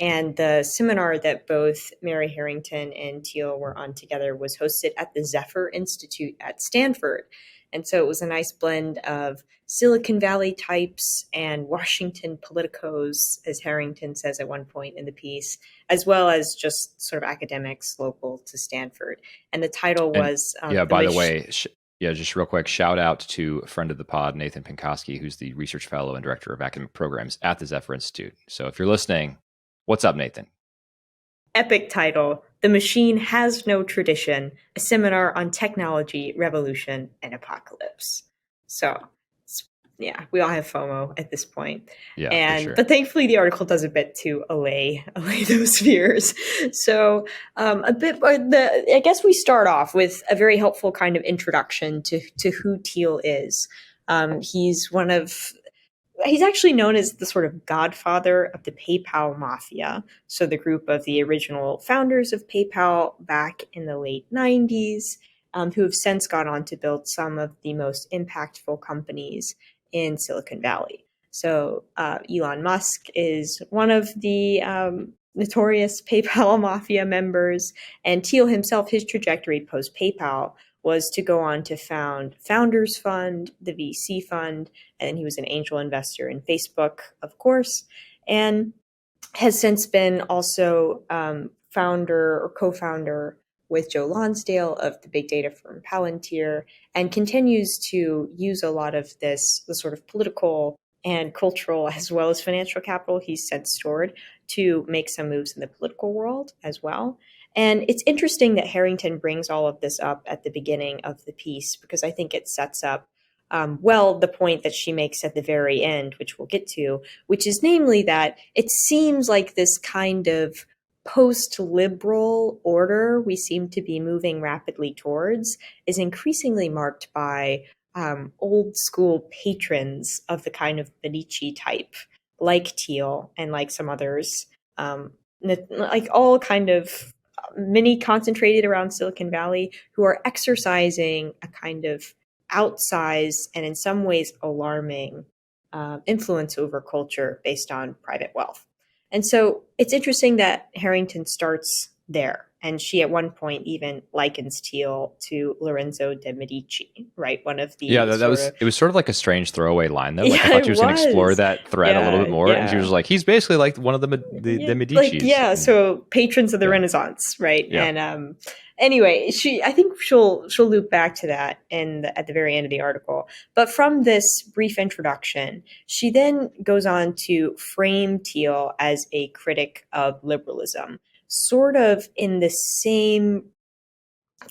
And the seminar that both Mary Harrington and Thiel were on together was hosted at the Zephyr Institute at Stanford. And so it was a nice blend of Silicon Valley types and Washington politicos, as Harrington says at one point in the piece, as well as just sort of academics local to Stanford. And the title was... by the way, just real quick, shout out to a friend of the pod, Nathan Pinkoski, who's the research fellow and director of academic programs at the Zephyr Institute. So if you're listening, what's up, Nathan? Epic title, The Machine Has No Tradition, a seminar on technology, revolution, and apocalypse. So, we all have FOMO at this point. Yeah, for sure. But thankfully the article does a bit to allay those fears. So, I guess we start off with a very helpful kind of introduction to who Thiel is. He's actually known as the sort of godfather of the PayPal mafia. So the group of the original founders of PayPal back in the late 90s, who have since gone on to build some of the most impactful companies in Silicon Valley. So Elon Musk is one of the notorious PayPal mafia members, and Thiel himself, his trajectory post PayPal was to go on to found Founders Fund, the VC fund, and he was an angel investor in Facebook, of course, and has since been also founder or co-founder with Joe Lonsdale of the big data firm Palantir, and continues to use a lot of the sort of political and cultural as well as financial capital he's since stored to make some moves in the political world as well. And it's interesting that Harrington brings all of this up at the beginning of the piece, because I think it sets up well the point that she makes at the very end, which we'll get to, which is namely that it seems like this kind of post-liberal order we seem to be moving rapidly towards is increasingly marked by old school patrons of the kind of Medici type, like Thiel and like some others, like all kind of many concentrated around Silicon Valley, who are exercising a kind of outsized and in some ways alarming influence over culture based on private wealth. And so it's interesting that Harrington starts there. And she at one point even likens Thiel to Lorenzo de' Medici, right? One of the it was sort of like a strange throwaway line though. Like Yeah, I thought it she was going to explore was. that thread a little bit more, and she Yeah. was like, he's basically like one of the Medicis. Like, yeah, so patrons of the Yeah. Renaissance, right? Yeah. And anyway, I think she'll loop back to that at the very end of the article. But from this brief introduction, she then goes on to frame Thiel as a critic of liberalism, sort of in the same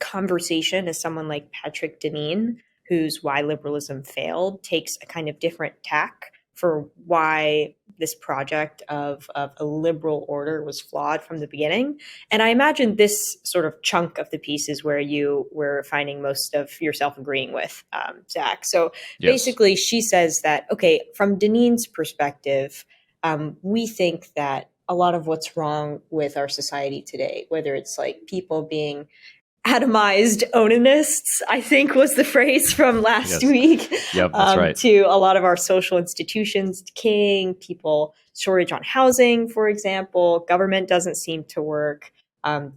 conversation as someone like Patrick Deneen, whose Why Liberalism Failed takes a kind of different tack for why this project of a liberal order was flawed from the beginning. And I imagine this sort of chunk of the piece is where you were finding most of yourself agreeing with, Zach. So basically she says that, okay, from Deneen's perspective, we think that a lot of what's wrong with our society today, whether it's like people being atomized onanists, I think was the phrase from last week. Yep, that's right. To a lot of our social institutions decaying, people shortage on housing, for example, government doesn't seem to work,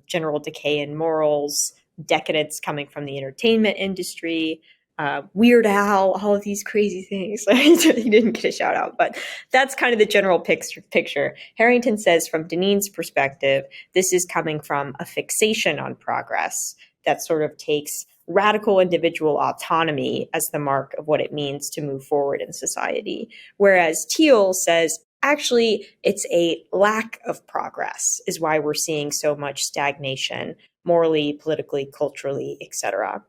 general decay in morals, decadence coming from the entertainment industry, Weird Al, all of these crazy things. He didn't get a shout out, but that's kind of the general picture. Harrington says from Deneen's perspective, this is coming from a fixation on progress that sort of takes radical individual autonomy as the mark of what it means to move forward in society. Whereas Thiel says, actually, it's a lack of progress is why we're seeing so much stagnation, morally, politically, culturally, etc.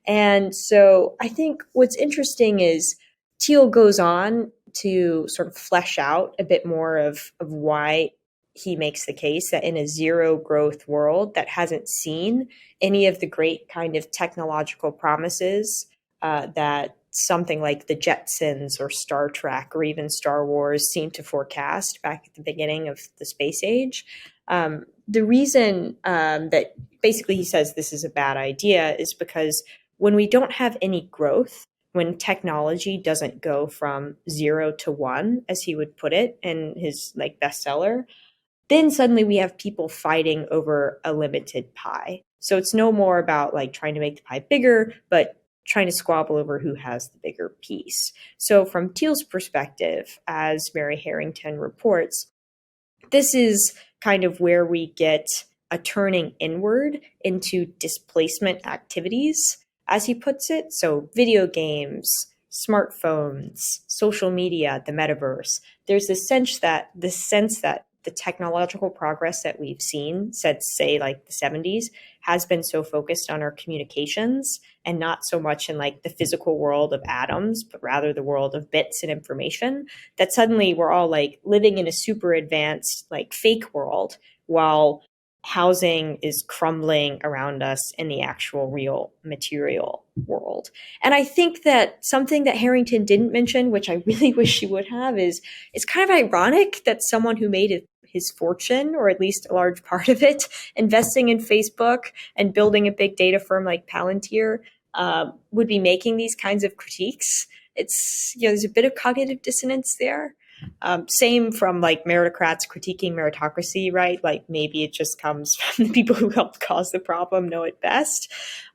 And so I think what's interesting is Thiel goes on to sort of flesh out a bit more of why he makes the case that in a zero growth world that hasn't seen any of the great kind of technological promises that something like the Jetsons or Star Trek or even Star Wars seemed to forecast back at the beginning of the space age. The reason that basically he says this is a bad idea is because when we don't have any growth, when technology doesn't go from 0 to 1, as he would put it in his like bestseller, then suddenly we have people fighting over a limited pie. So it's no more about like trying to make the pie bigger, but trying to squabble over who has the bigger piece. So from Thiel's perspective, as Mary Harrington reports, this is kind of where we get a turning inward into displacement activities, as he puts it. So video games, smartphones, social media, the metaverse. There's this sense that the technological progress that we've seen since, say, like the 70s has been so focused on our communications and not so much in like the physical world of atoms, but rather the world of bits and information, that suddenly we're all like living in a super advanced like fake world while housing is crumbling around us in the actual real material world. And I think that something that Harrington didn't mention, which I really wish she would have, is it's kind of ironic that someone who made his fortune, or at least a large part of it, investing in Facebook and building a big data firm like Palantir, would be making these kinds of critiques. It's, there's a bit of cognitive dissonance there. Same from like meritocrats critiquing meritocracy, right? Like maybe it just comes from the people who helped cause the problem know it best.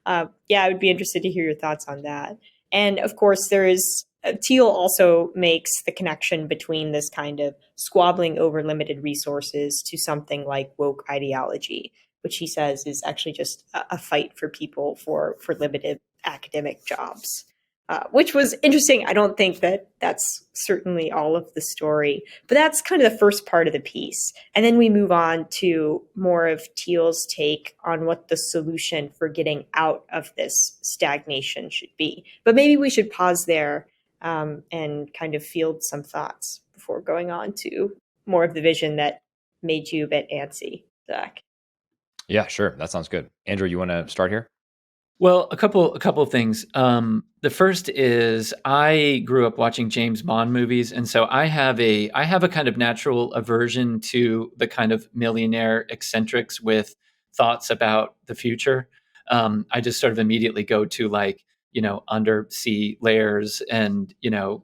I would be interested to hear your thoughts on that. And of course, Thiel also makes the connection between this kind of squabbling over limited resources to something like woke ideology, which he says is actually just a fight for people for limited academic jobs. which was interesting. I don't think that that's certainly all of the story, but that's kind of the first part of the piece. And then we move on to more of Thiel's take on what the solution for getting out of this stagnation should be. But maybe we should pause there and kind of field some thoughts before going on to more of the vision that made you a bit antsy, Zach. Yeah, sure. That sounds good. Andrew, you want to start here? Well, a couple of things. The first is I grew up watching James Bond movies, and so I have a kind of natural aversion to the kind of millionaire eccentrics with thoughts about the future. I just sort of immediately go to like, undersea layers and,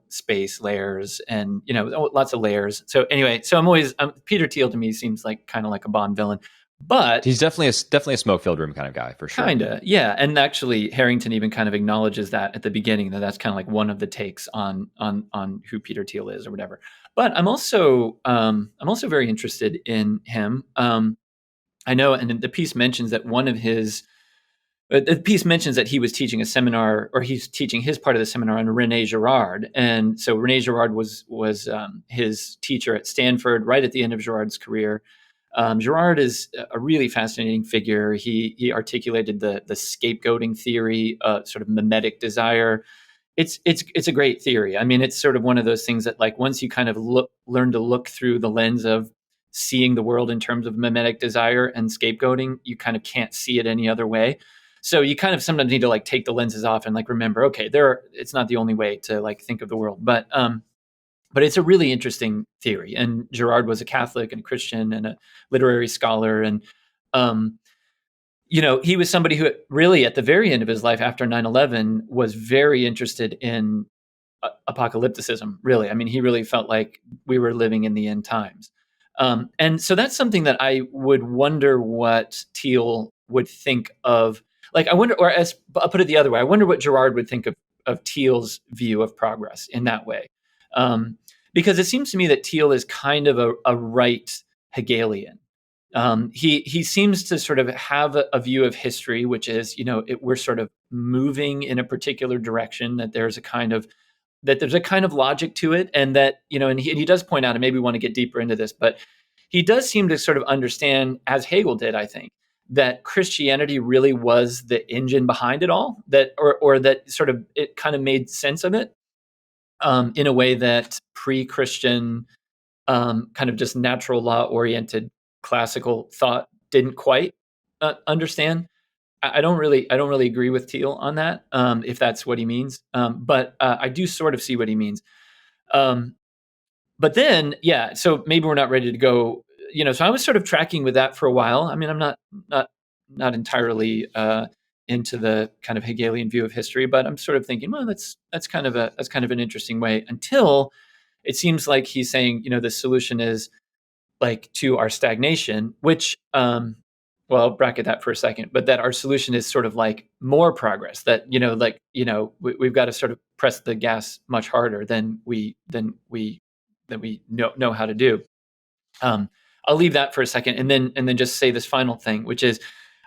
space layers and, lots of layers. So anyway, so I'm always Peter Thiel to me seems like kind of like a Bond villain. But he's definitely a smoke-filled room kind of guy, for sure. Kinda, yeah. And actually, Harrington even kind of acknowledges that at the beginning, that's kind of like one of the takes on who Peter Thiel is or whatever. But I'm also very interested in him. I know, and the piece mentions that the piece mentions that he was teaching a seminar, or he's teaching his part of the seminar on René Girard, and so René Girard was his teacher at Stanford right at the end of Girard's career. Girard is a really fascinating figure. He articulated the scapegoating theory, sort of mimetic desire. It's a great theory. I mean, it's sort of one of those things that, like, once you kind of learn to look through the lens of seeing the world in terms of mimetic desire and scapegoating, you kind of can't see it any other way. So you kind of sometimes need to like take the lenses off and like remember, okay, it's not the only way to like think of the world, but it's a really interesting theory. And Girard was a Catholic and a Christian and a literary scholar. And, he was somebody who really at the very end of his life after 9/11 was very interested in apocalypticism, really. I mean, he really felt like we were living in the end times. And so that's something that I would wonder what Thiel would think of. Like, I wonder, or as I'll put it the other way, I wonder what Girard would think of Thiel's view of progress in that way. Because it seems to me that Thiel is kind of a right Hegelian. He seems to sort of have a view of history, which is, we're sort of moving in a particular direction, that there's a kind of logic to it. And that, and he does point out, and maybe we want to get deeper into this, but he does seem to sort of understand, as Hegel did, I think, that Christianity really was the engine behind it all, or that sort of it kind of made sense of it. In a way that pre-Christian, kind of just natural law-oriented classical thought didn't quite understand. I don't really agree with Thiel on that, if that's what he means. But I do sort of see what he means. But then, yeah, so maybe we're not ready to go. So I was sort of tracking with that for a while. I mean, I'm not entirely into the kind of Hegelian view of history, but I'm sort of thinking, well, that's kind of an interesting way, until it seems like he's saying, the solution is like to our stagnation, which, well, I'll bracket that for a second, but that our solution is sort of like more progress, that, we've got to sort of press the gas much harder than we know how to do. I'll leave that for a second and then just say this final thing, which is,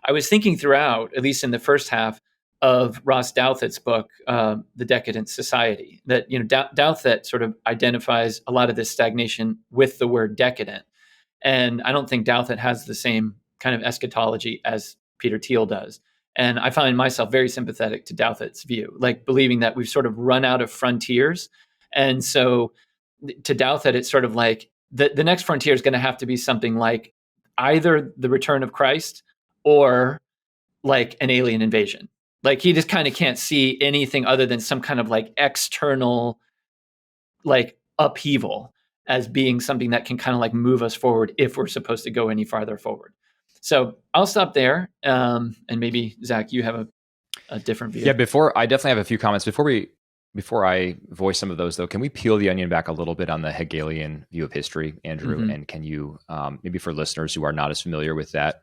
I was thinking throughout, at least in the first half of Ross Douthat's book, The Decadent Society, that, Douthat sort of identifies a lot of this stagnation with the word decadent. And I don't think Douthat has the same kind of eschatology as Peter Thiel does. And I find myself very sympathetic to Douthat's view, like believing that we've sort of run out of frontiers. And so to Douthat, it's sort of like the next frontier is going to have to be something like either the return of Christ or like an alien invasion. Like, he just kind of can't see anything other than some kind of like external like upheaval as being something that can kind of like move us forward if we're supposed to go any farther forward. So I'll stop there. And maybe Zach, you have a different view. Yeah, I definitely have a few comments. Before I voice some of those, though, can we peel the onion back a little bit on the Hegelian view of history, Andrew? Mm-hmm. And can you, maybe for listeners who are not as familiar with that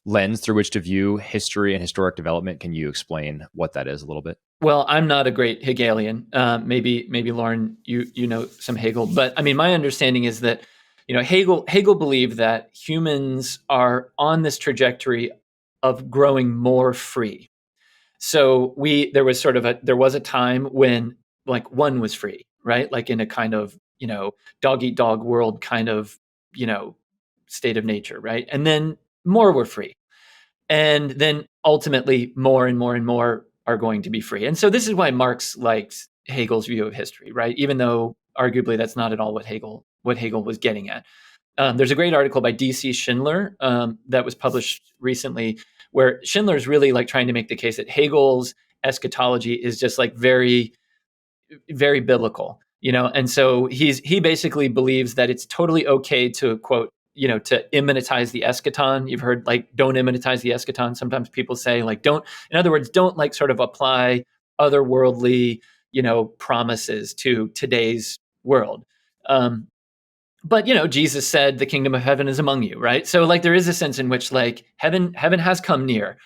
lens through which to view history and historic development, can you explain what that is a little bit? Well, I'm not a great Hegelian. Maybe Lauren, you know some Hegel, but I mean, my understanding is that, Hegel believed that humans are on this trajectory of growing more free. So there was a time when like one was free, right? Like in a kind of, dog eat dog world kind of, state of nature, right? And then more were free. And then ultimately more and more and more are going to be free. And so this is why Marx likes Hegel's view of history, right? Even though arguably that's not at all what Hegel was getting at. There's a great article by D.C. Schindler that was published recently, where Schindler is really like trying to make the case that Hegel's eschatology is just like very, very biblical, and so he basically believes that it's totally okay to quote, to immanentize the eschaton. You've heard like don't immanentize the eschaton. Sometimes people say like don't, in other words, don't like sort of apply otherworldly, promises to today's world. But Jesus said the kingdom of heaven is among you, right? So like there is a sense in which like heaven has come near.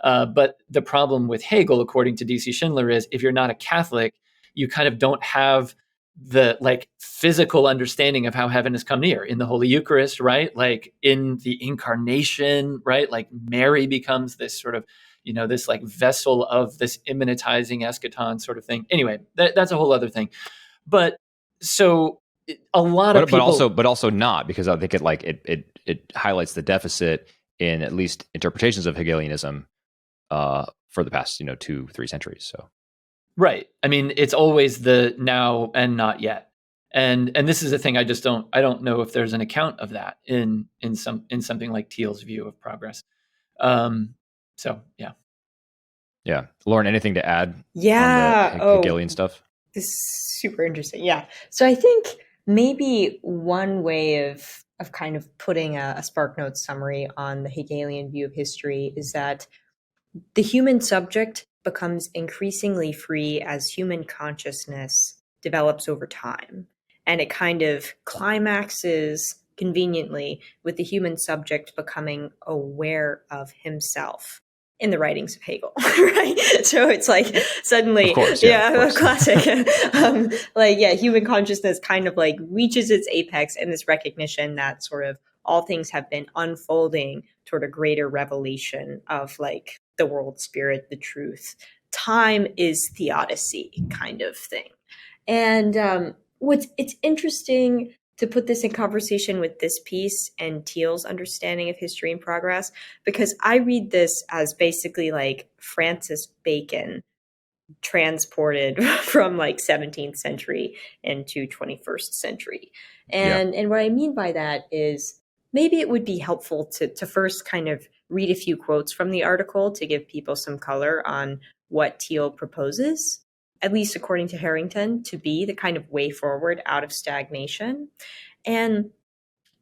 But the problem with Hegel, according to D.C. Schindler, is if you're not a Catholic, you kind of don't have the like physical understanding of how heaven has come near in the Holy Eucharist, right? Like in the incarnation, right? Like Mary becomes this sort of, this like vessel of this immanentizing eschaton sort of thing. Anyway, that's a whole other thing. But so a lot of people, but also not, because I think it highlights the deficit in at least interpretations of Hegelianism for the past 2-3 centuries. So right. I mean, it's always the now and not yet, and this is the thing. I don't know if there's an account of that in something like Thiel's view of progress. So yeah, Lauren, anything to add? Yeah. On the Hegelian stuff. This is super interesting. Yeah. So I think maybe one way of kind of putting a SparkNotes summary on the Hegelian view of history is that the human subject becomes increasingly free as human consciousness develops over time. And it kind of climaxes conveniently with the human subject becoming aware of himself in the writings of Hegel, right? So it's like suddenly, of course. Classic. Human consciousness kind of like reaches its apex in this recognition that sort of all things have been unfolding toward a greater revelation of like the world spirit, the truth. Time is theodicy kind of thing. And it's interesting to put this in conversation with this piece and Thiel's understanding of history and progress, because I read this as basically like Francis Bacon transported from like 17th century into 21st century. And what I mean by that is maybe it would be helpful to first kind of read a few quotes from the article to give people some color on what Thiel proposes, at least according to Harrington, to be the kind of way forward out of stagnation. And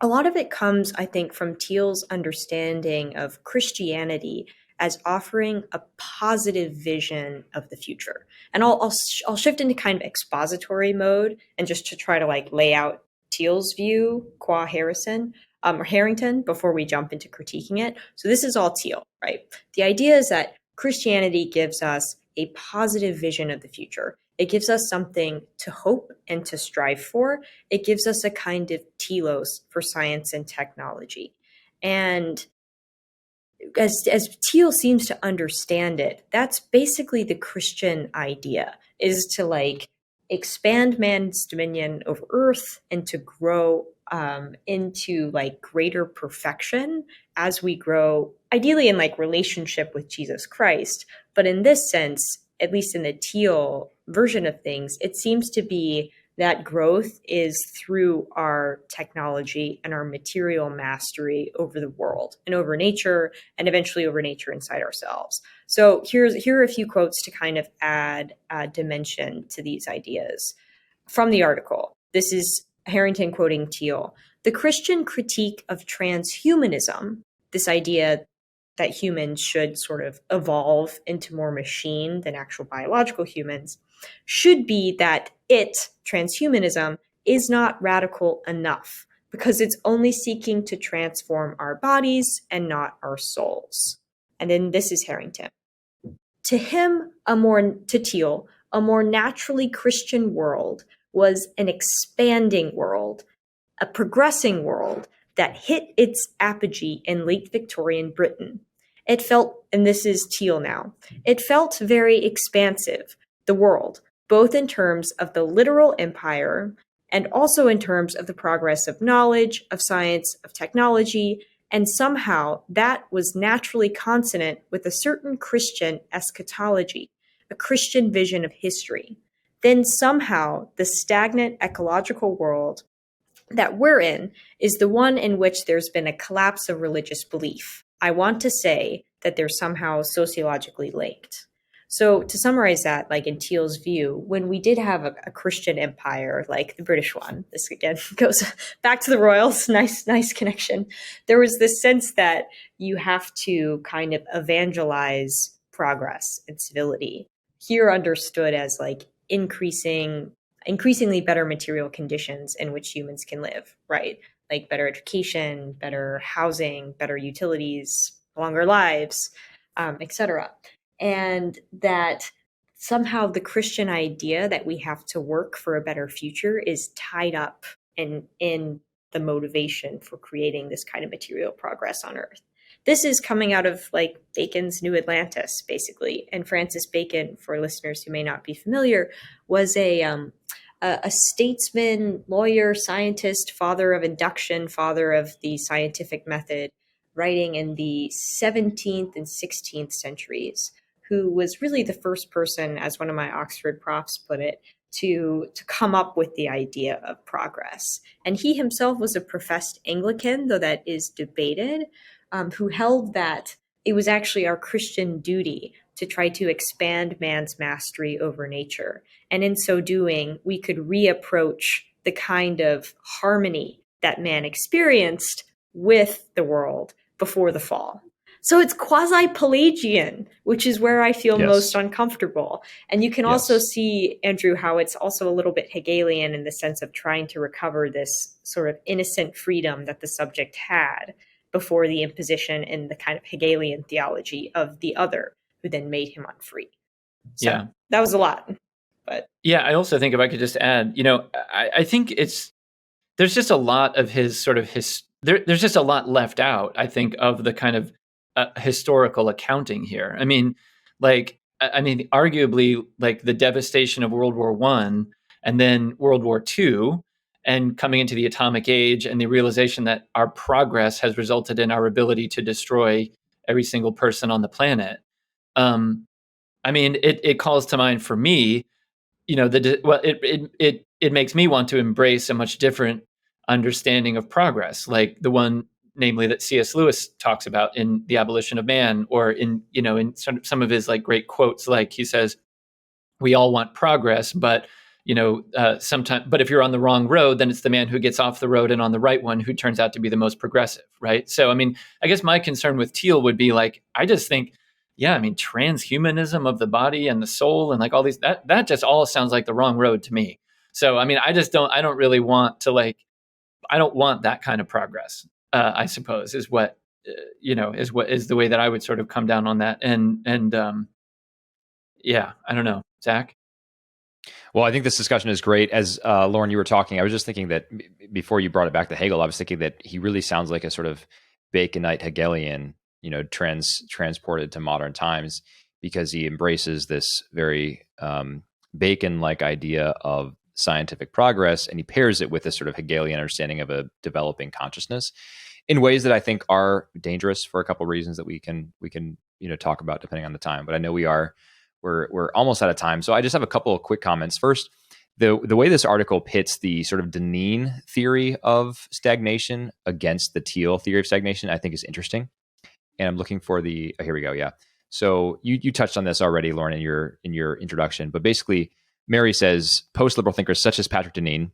a lot of it comes, I think, from Thiel's understanding of Christianity as offering a positive vision of the future. And I'll shift into kind of expository mode and just to try to like lay out Thiel's view qua Harrison or Harrington before we jump into critiquing it. So this is all Thiel, right? The idea is that Christianity gives us a positive vision of the future. It gives us something to hope and to strive for. It gives us a kind of telos for science and technology. And as Thiel seems to understand it, that's basically the Christian idea, is to like expand man's dominion over earth and to grow into like greater perfection as we grow, ideally in like relationship with Jesus Christ. But in this sense, at least in the Thiel version of things, it seems to be that growth is through our technology and our material mastery over the world and over nature, and eventually over nature inside ourselves. So here are a few quotes to kind of add dimension to these ideas from the article. This is Harrington quoting Thiel. The Christian critique of transhumanism, this idea that humans should sort of evolve into more machine than actual biological humans, should be that transhumanism, is not radical enough because it's only seeking to transform our bodies and not our souls. And then this is Harrington. To Thiel, a more naturally Christian world was an expanding world, a progressing world that hit its apogee in late Victorian Britain, It felt, and this is Teal now, it felt very expansive, the world, both in terms of the literal empire and also in terms of the progress of knowledge, of science, of technology, and somehow that was naturally consonant with a certain Christian eschatology, a Christian vision of history. Then somehow the stagnant ecological world that we're in is the one in which there's been a collapse of religious belief. I want to say that they're somehow sociologically linked. So to summarize that, like in Teal's view, when we did have a Christian empire, like the British one, this again goes back to the royals, nice connection. There was this sense that you have to kind of evangelize progress and civility, here understood as like increasingly better material conditions in which humans can live, right? Like better education, better housing, better utilities, longer lives, etc. And that somehow the Christian idea that we have to work for a better future is tied up in the motivation for creating this kind of material progress on Earth. This is coming out of like Bacon's New Atlantis, basically. And Francis Bacon, for listeners who may not be familiar, was a statesman, lawyer, scientist, father of induction, father of the scientific method, writing in the 17th and 16th centuries, who was really the first person, as one of my Oxford profs put it, to come up with the idea of progress. And he himself was a professed Anglican, though that is debated, who held that it was actually our Christian duty to try to expand man's mastery over nature. And in so doing, we could reapproach the kind of harmony that man experienced with the world before the fall. So it's quasi-Pelagian, which is where I feel most uncomfortable. And you can also see, Andrew, how it's also a little bit Hegelian in the sense of trying to recover this sort of innocent freedom that the subject had before the imposition in the kind of Hegelian theology of the other, who then made him unfree. So that was a lot. But yeah, I also think if I could just add, I think there's just a lot of his sort of there's just a lot left out, I think, of the kind of historical accounting here. I mean, arguably, like the devastation of World War I and then World War II, and coming into the atomic age, and the realization that our progress has resulted in our ability to destroy every single person on the planet. It calls to mind for me, it makes me want to embrace a much different understanding of progress, like the one, namely, that C.S. Lewis talks about in The Abolition of Man, or in some of his like great quotes, like he says, "We all want progress, but sometimes, but if you're on the wrong road, then it's the man who gets off the road and on the right one who turns out to be the most progressive," right? So, I guess my concern with Teal would be like, I just think, transhumanism of the body and the soul and like all these, that just all sounds like the wrong road to me. So, I don't really want to I don't want that kind of progress, I suppose is what, is the way that I would sort of come down on that. And I don't know, Zach. Well, I think this discussion is great. As Lauren, you were talking, I was just thinking that before you brought it back to Hegel, I was thinking that he really sounds like a sort of Baconite Hegelian, transported to modern times, because he embraces this very Bacon-like idea of scientific progress, and he pairs it with this sort of Hegelian understanding of a developing consciousness in ways that I think are dangerous for a couple of reasons that we can talk about depending on the time. But I know we're almost out of time, so I just have a couple of quick comments. First, the way this article pits the sort of Deneen theory of stagnation against the Teal theory of stagnation, I think is interesting. And I'm looking for here we go. Yeah. So you touched on this already, Lauren, in your introduction, but basically Mary says post-liberal thinkers such as Patrick Deneen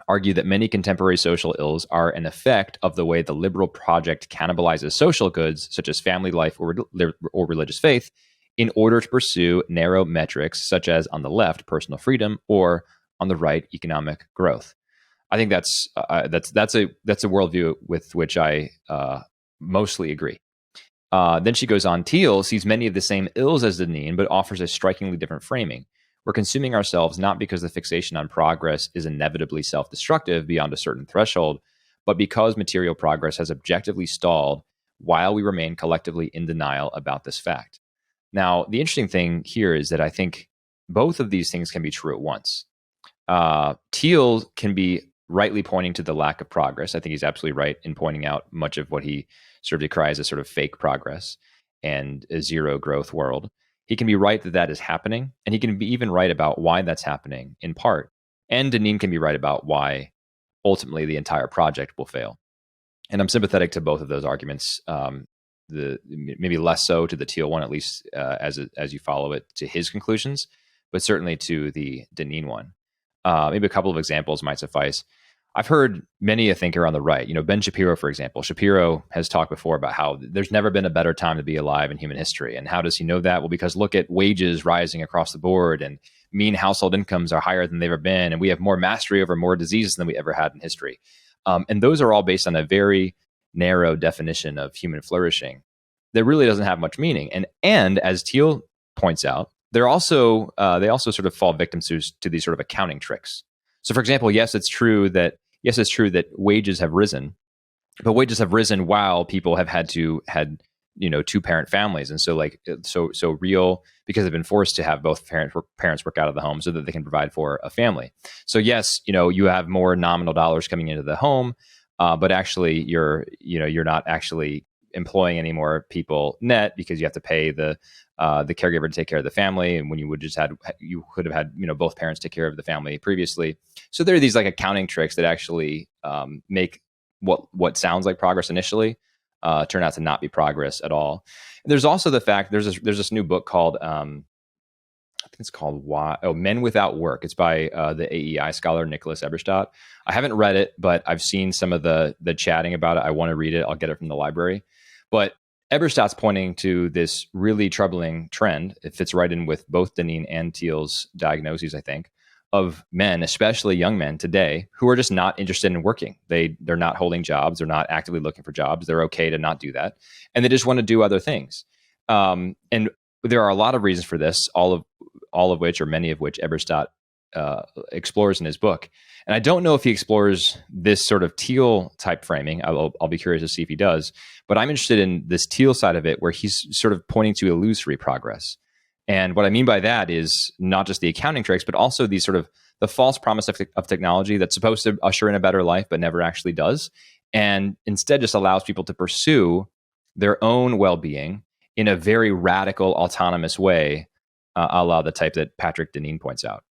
argue that many contemporary social ills are an effect of the way the liberal project cannibalizes social goods, such as family life or religious faith, in order to pursue narrow metrics, such as on the left, personal freedom, or on the right, economic growth. I think that's a worldview with which I mostly agree. Then she goes on, Teal sees many of the same ills as Deneen, but offers a strikingly different framing. We're consuming ourselves not because the fixation on progress is inevitably self-destructive beyond a certain threshold, but because material progress has objectively stalled while we remain collectively in denial about this fact. Now, the interesting thing here is that I think both of these things can be true at once. Thiel can be rightly pointing to the lack of progress. I think he's absolutely right in pointing out much of what he sort of decries as sort of fake progress and a zero growth world. He can be right that that is happening, and he can be even right about why that's happening in part. And Deneen can be right about why ultimately the entire project will fail. And I'm sympathetic to both of those arguments. Maybe less so to the Thiel one, at least as you follow it to his conclusions, but certainly to the Deneen one. Maybe a couple of examples might suffice. I've heard many a thinker on the right, Ben Shapiro, for example. Shapiro has talked before about how there's never been a better time to be alive in human history. And how does he know that? Well, because look at wages rising across the board, and mean household incomes are higher than they've ever been. And we have more mastery over more diseases than we ever had in history. And those are all based on a very narrow definition of human flourishing that really doesn't have much meaning. And as Thiel points out, they also sort of fall victim to these sort of accounting tricks. So, for example, yes, it's true that wages have risen, but wages have risen while people have had two-parent families, and so real, because they've been forced to have both parents work out of the home so that they can provide for a family. So yes, you have more nominal dollars coming into the home, but actually you're not actually employing any more people net, because you have to pay the caregiver to take care of the family, and when you could have had both parents take care of the family previously. So there are these like accounting tricks that actually make what sounds like progress initially turn out to not be progress at all. And there's also the fact there's this new book called I think it's called Men Without Work. It's by the AEI scholar Nicholas Eberstadt. I haven't read it, but I've seen some of the chatting about it. I want to read it. I'll get it from the library. But Eberstadt's pointing to this really troubling trend. It fits right in with both Deneen and Thiel's diagnoses, I think, of men, especially young men today, who are just not interested in working. They're not holding jobs. They're not actively looking for jobs. They're okay to not do that. And they just want to do other things. And there are a lot of reasons for this, all of which, or many of which, Eberstadt explores in his book. And I don't know if he explores this sort of Thiel type framing. I'll be curious to see if he does. But I'm interested in this Thiel side of it, where he's sort of pointing to illusory progress. And what I mean by that is not just the accounting tricks, but also these sort of the false promise of technology that's supposed to usher in a better life, but never actually does. And instead just allows people to pursue their own well-being in a very radical, autonomous way, a la the type that Patrick Deneen points out.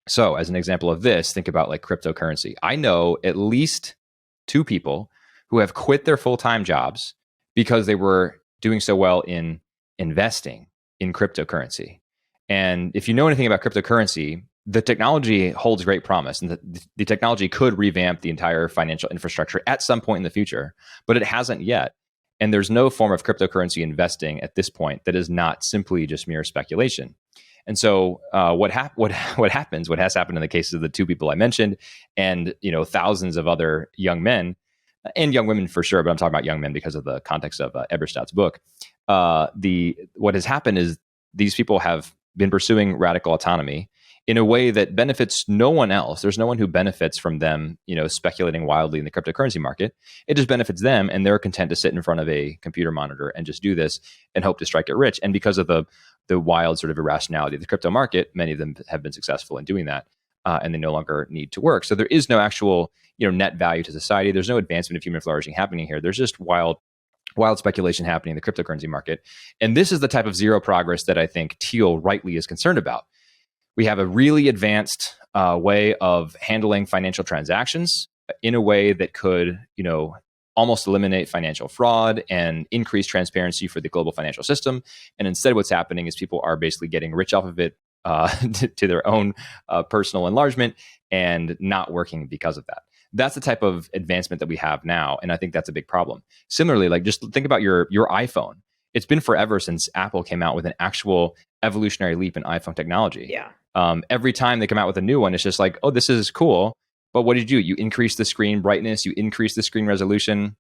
So as an example of this, think about like cryptocurrency. I know at least 2 people who have quit their full-time jobs because they were doing so well in investing in cryptocurrency. And if you know anything about cryptocurrency, the technology holds great promise, and the technology could revamp the entire financial infrastructure at some point in the future, but it hasn't yet. And there's no form of cryptocurrency investing at this point that is not simply just mere speculation. And so what has happened in the cases of the 2 people I mentioned, and thousands of other young men and young women for sure, but I'm talking about young men because of the context of Eberstadt's book. What has happened is these people have been pursuing radical autonomy in a way that benefits no one else. There's no one who benefits from them, speculating wildly in the cryptocurrency market. It just benefits them, and they're content to sit in front of a computer monitor and just do this and hope to strike it rich. And because of the wild sort of irrationality of the crypto market, many of them have been successful in doing that, and they no longer need to work. So there is no actual, net value to society. There's no advancement of human flourishing happening here. There's just wild speculation happening in the cryptocurrency market. And this is the type of zero progress that I think Thiel rightly is concerned about. We have a really advanced way of handling financial transactions in a way that could, almost eliminate financial fraud and increase transparency for the global financial system. And instead, what's happening is people are basically getting rich off of it to their own personal enlargement and not working because of that. That's the type of advancement that we have now. And I think that's a big problem. Similarly, like just think about your iPhone. It's been forever since Apple came out with an actual evolutionary leap in iPhone technology. Yeah. Every time they come out with a new one, it's just like, oh, this is cool. But what did you do? You increase the screen brightness, you increase the screen resolution.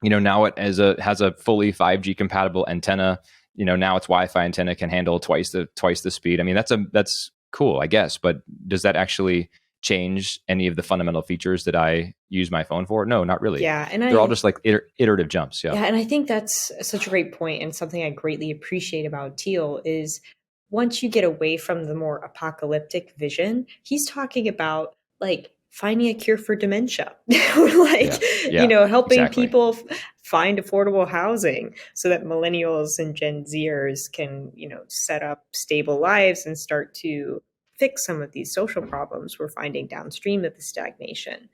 Now it has a fully 5G compatible antenna. Now its Wi-Fi antenna can handle twice the speed. I mean, that's cool, I guess. But does that actually change any of the fundamental features that I use my phone for? No, not really. Yeah, and They're all just like iterative jumps. yeah, and I think that's such a great point, and something I greatly appreciate about Teal is once you get away from the more apocalyptic vision, he's talking about like finding a cure for dementia, or like helping exactly. people find affordable housing so that millennials and Gen Zers can set up stable lives and start to fix some of these social problems we're finding downstream of the stagnation.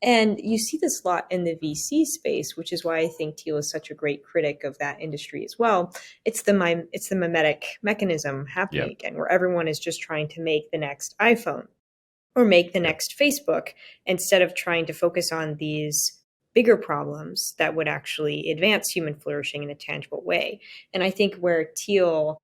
And you see this a lot in the VC space, which is why I think Teal is such a great critic of that industry as well. It's the mimetic mechanism happening again, where everyone is just trying to make the next iPhone or make the next Facebook instead of trying to focus on these bigger problems that would actually advance human flourishing in a tangible way. And I think where Teal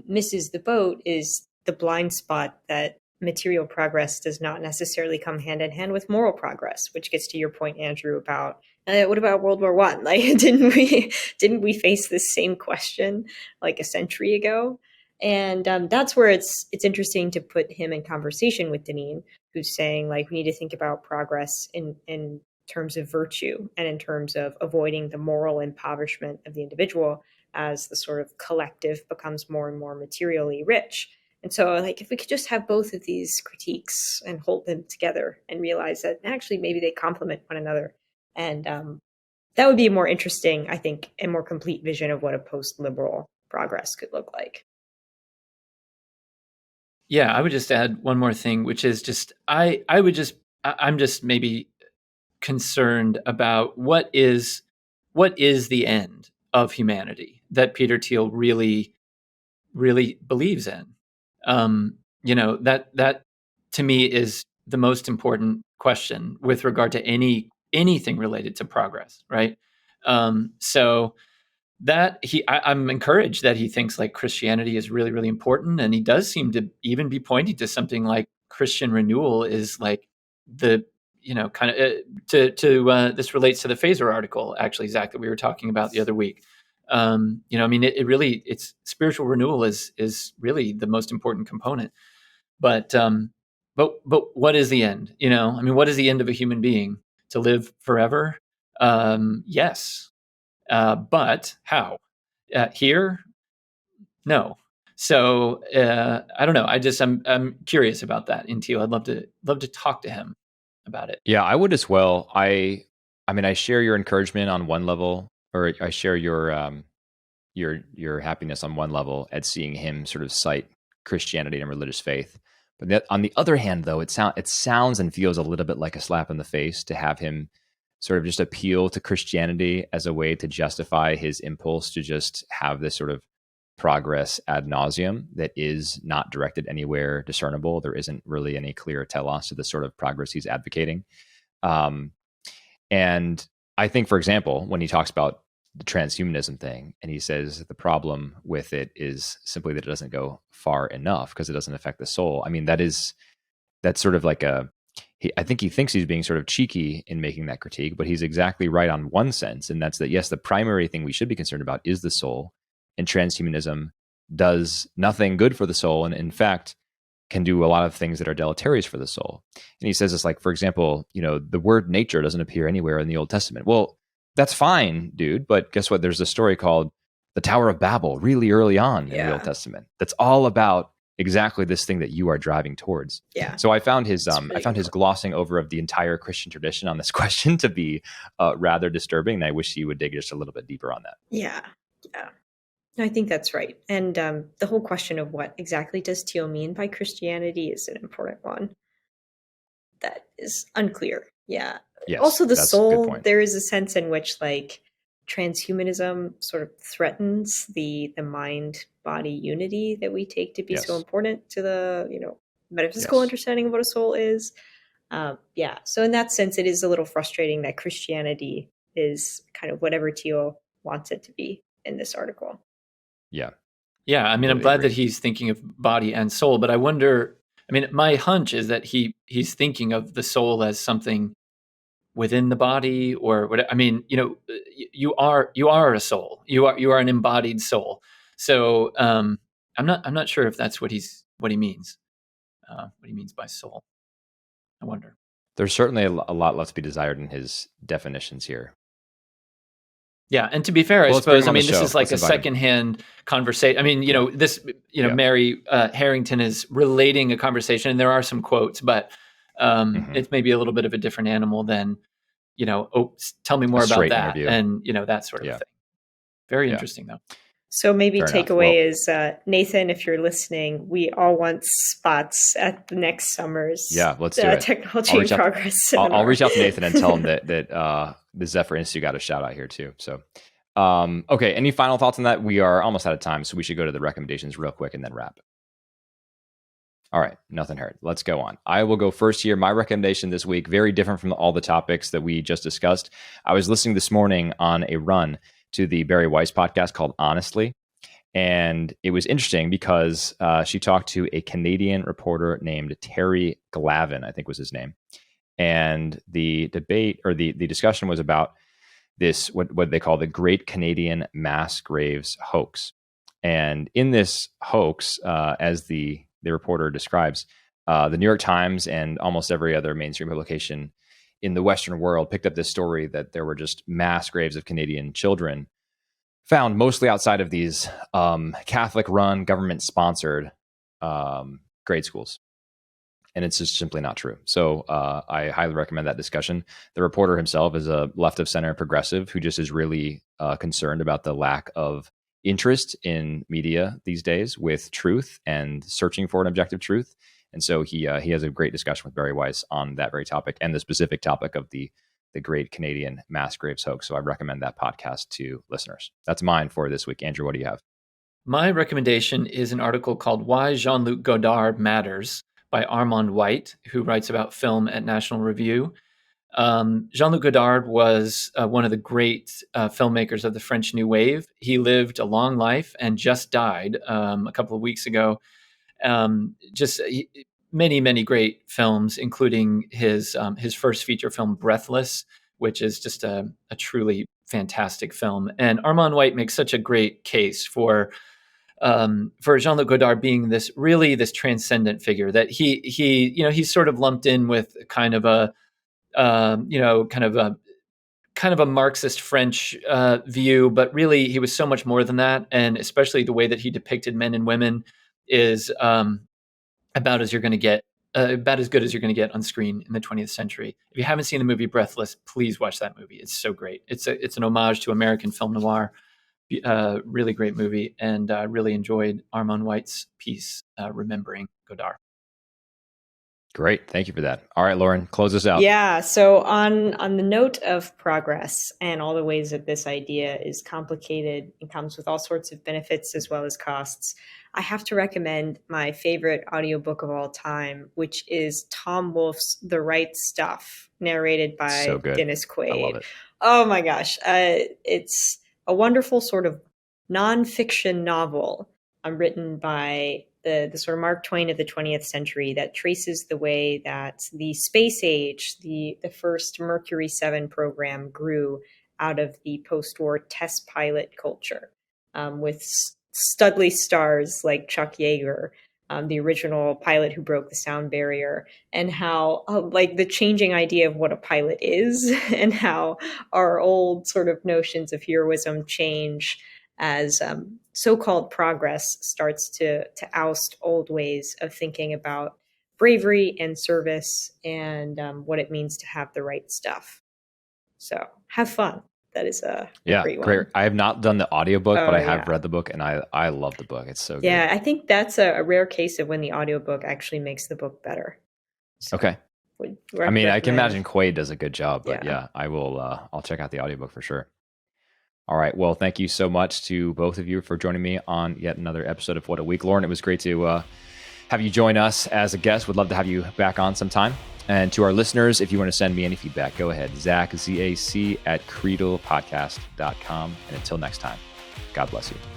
misses the boat is the blind spot that material progress does not necessarily come hand in hand with moral progress, which gets to your point, Andrew, about what about World War I? Like, didn't we face this same question like a century ago? And that's where it's interesting to put him in conversation with Deneen, who's saying like we need to think about progress in terms of virtue and in terms of avoiding the moral impoverishment of the individual as the sort of collective becomes more and more materially rich. And so, like, if we could just have both of these critiques and hold them together and realize that actually maybe they complement one another, and that would be a more interesting, I think, and more complete vision of what a post-liberal progress could look like. Yeah, I would just add one more thing, which is just I'm just maybe concerned about what is the end of humanity that Peter Thiel really believes in. That to me is the most important question with regard to anything related to progress, right? So that I'm encouraged that he thinks like Christianity is really, really important, and he does seem to even be pointing to something like Christian renewal is like the kind of this relates to the Phaser article, actually, Zach, that we were talking about the other week. I mean, it really, it's spiritual renewal is really the most important component. But what is the end? I mean, what is the end of a human being? To live forever? Yes. But how? Here? No. So I don't know. I'm curious about that in Teal. I'd love to talk to him about it. Yeah, I would as well. I mean, I share your encouragement on one level, or I share your happiness on one level at seeing him sort of cite Christianity and religious faith. But on the other hand, though, it sounds and feels a little bit like a slap in the face to have him sort of just appeal to Christianity as a way to justify his impulse to just have this sort of progress ad nauseum that is not directed anywhere discernible. There isn't really any clear telos to the sort of progress he's advocating. And I think, for example, when he talks about the transhumanism thing, and he says the problem with it is simply that it doesn't go far enough because it doesn't affect the soul. I mean, that's sort of like I think he thinks he's being sort of cheeky in making that critique, but he's exactly right on one sense, and that's that, yes, the primary thing we should be concerned about is the soul, and transhumanism does nothing good for the soul, and in fact, can do a lot of things that are deleterious for the soul. And he says this, like, for example, the word nature doesn't appear anywhere in the Old Testament. Well, that's fine, dude, but guess what? There's a story called the Tower of Babel really early on in the Old Testament that's all about exactly this thing that you are driving towards. Yeah. So I found his his glossing over of the entire Christian tradition on this question to be rather disturbing, and I wish he would dig just a little bit deeper on that. Yeah. I think that's right. And the whole question of what exactly does Teal mean by Christianity is an important one that is unclear. Yeah. Yes, also, the that's a good soul, point. there is a sense in which like transhumanism sort of threatens the mind-body unity that we take to be so important to the metaphysical understanding of what a soul is. So in that sense, it is a little frustrating that Christianity is kind of whatever Teal wants it to be in this article. Yeah. I mean, I'm glad that he's thinking of body and soul, but I wonder. I mean, my hunch is that he's thinking of the soul as something within the body, or what. I mean, you are a soul. You are an embodied soul. So I'm not sure if that's what he means. What he means by soul. I wonder. There's certainly a lot left to be desired in his definitions here. Yeah, and to be fair, I Well, let's bring suppose, him on the this show. is like Let's a invite him. secondhand conversation. I mean, Yeah. Mary Harrington is relating a conversation, and there are some quotes, but it's maybe a little bit of a different animal than, tell me more about straight that, interview. and that sort of thing. Very interesting, though. So maybe Fair enough. takeaway is, Nathan, if you're listening, we all want spots at the next summer's let's do it. Technology in Progress seminar. I'll reach out to Nathan and tell him that the Zephyr Institute got a shout out here too. So, okay. Any final thoughts on that? We are almost out of time, so we should go to the recommendations real quick and then wrap. All right, nothing heard. Let's go on. I will go first here. My recommendation this week, very different from all the topics that we just discussed. I was listening this morning on a run to the Barry Weiss podcast called Honestly. And it was interesting because she talked to a Canadian reporter named Terry Glavin, I think was his name. And the debate or the discussion was about this, what they call the Great Canadian Mass Graves hoax. And in this hoax, as the reporter describes, the New York Times and almost every other mainstream publication in the Western world picked up this story that there were just mass graves of Canadian children found mostly outside of these Catholic-run, government-sponsored grade schools. And it's just simply not true. So I highly recommend that discussion. The reporter himself is a left-of-center progressive who just is really concerned about the lack of interest in media these days with truth and searching for an objective truth. And so he has a great discussion with Barry Weiss on that very topic and the specific topic of the Great Canadian Mass Graves hoax. So I recommend that podcast to listeners. That's mine for this week. Andrew, what do you have? My recommendation is an article called Why Jean-Luc Godard Matters by Armand White, who writes about film at National Review. Jean-Luc Godard was one of the great filmmakers of the French New Wave. He lived a long life and just died a couple of weeks ago. Many, many great films, including his first feature film, Breathless, which is just a truly fantastic film. And Armand White makes such a great case for Jean-Luc Godard being this transcendent figure that he's sort of lumped in with kind of a Marxist French view, but really he was so much more than that. And especially the way that he depicted men and women is about as good as you're going to get on screen in the 20th century. If you haven't seen the movie Breathless, please watch that movie. It's so great. It's an homage to American film noir. Really great movie, and really enjoyed Armand White's piece, Remembering Godard. Great. Thank you for that. All right, Lauren, close us out. Yeah. So on the note of progress and all the ways that this idea is complicated and comes with all sorts of benefits as well as costs, I have to recommend my favorite audiobook of all time, which is Tom Wolfe's The Right Stuff, narrated by Dennis Quaid. I love it. Oh my gosh. It's a wonderful sort of nonfiction novel written by the sort of Mark Twain of the 20th century that traces the way that the space age, the first Mercury 7 program, grew out of the post-war test pilot culture, with studly stars like Chuck Yeager, the original pilot who broke the sound barrier, and how like the changing idea of what a pilot is and how our old sort of notions of heroism change as so-called progress starts to oust old ways of thinking about bravery and service and what it means to have the right stuff. So have fun. That is a great one. Great. I have not done the audiobook, but I have read the book, and I love the book. It's so good. Yeah, I think that's a rare case of when the audiobook actually makes the book better. So okay. I mean, I can imagine Quaid does a good job, but I will. I'll check out the audiobook for sure. All right. Well, thank you so much to both of you for joining me on yet another episode of What a Week. Lauren, it was great to have you join us as a guest. Would love to have you back on sometime. And to our listeners, if you want to send me any feedback, go ahead. Zach, ZAC, @creedlepodcast.com. And until next time, God bless you.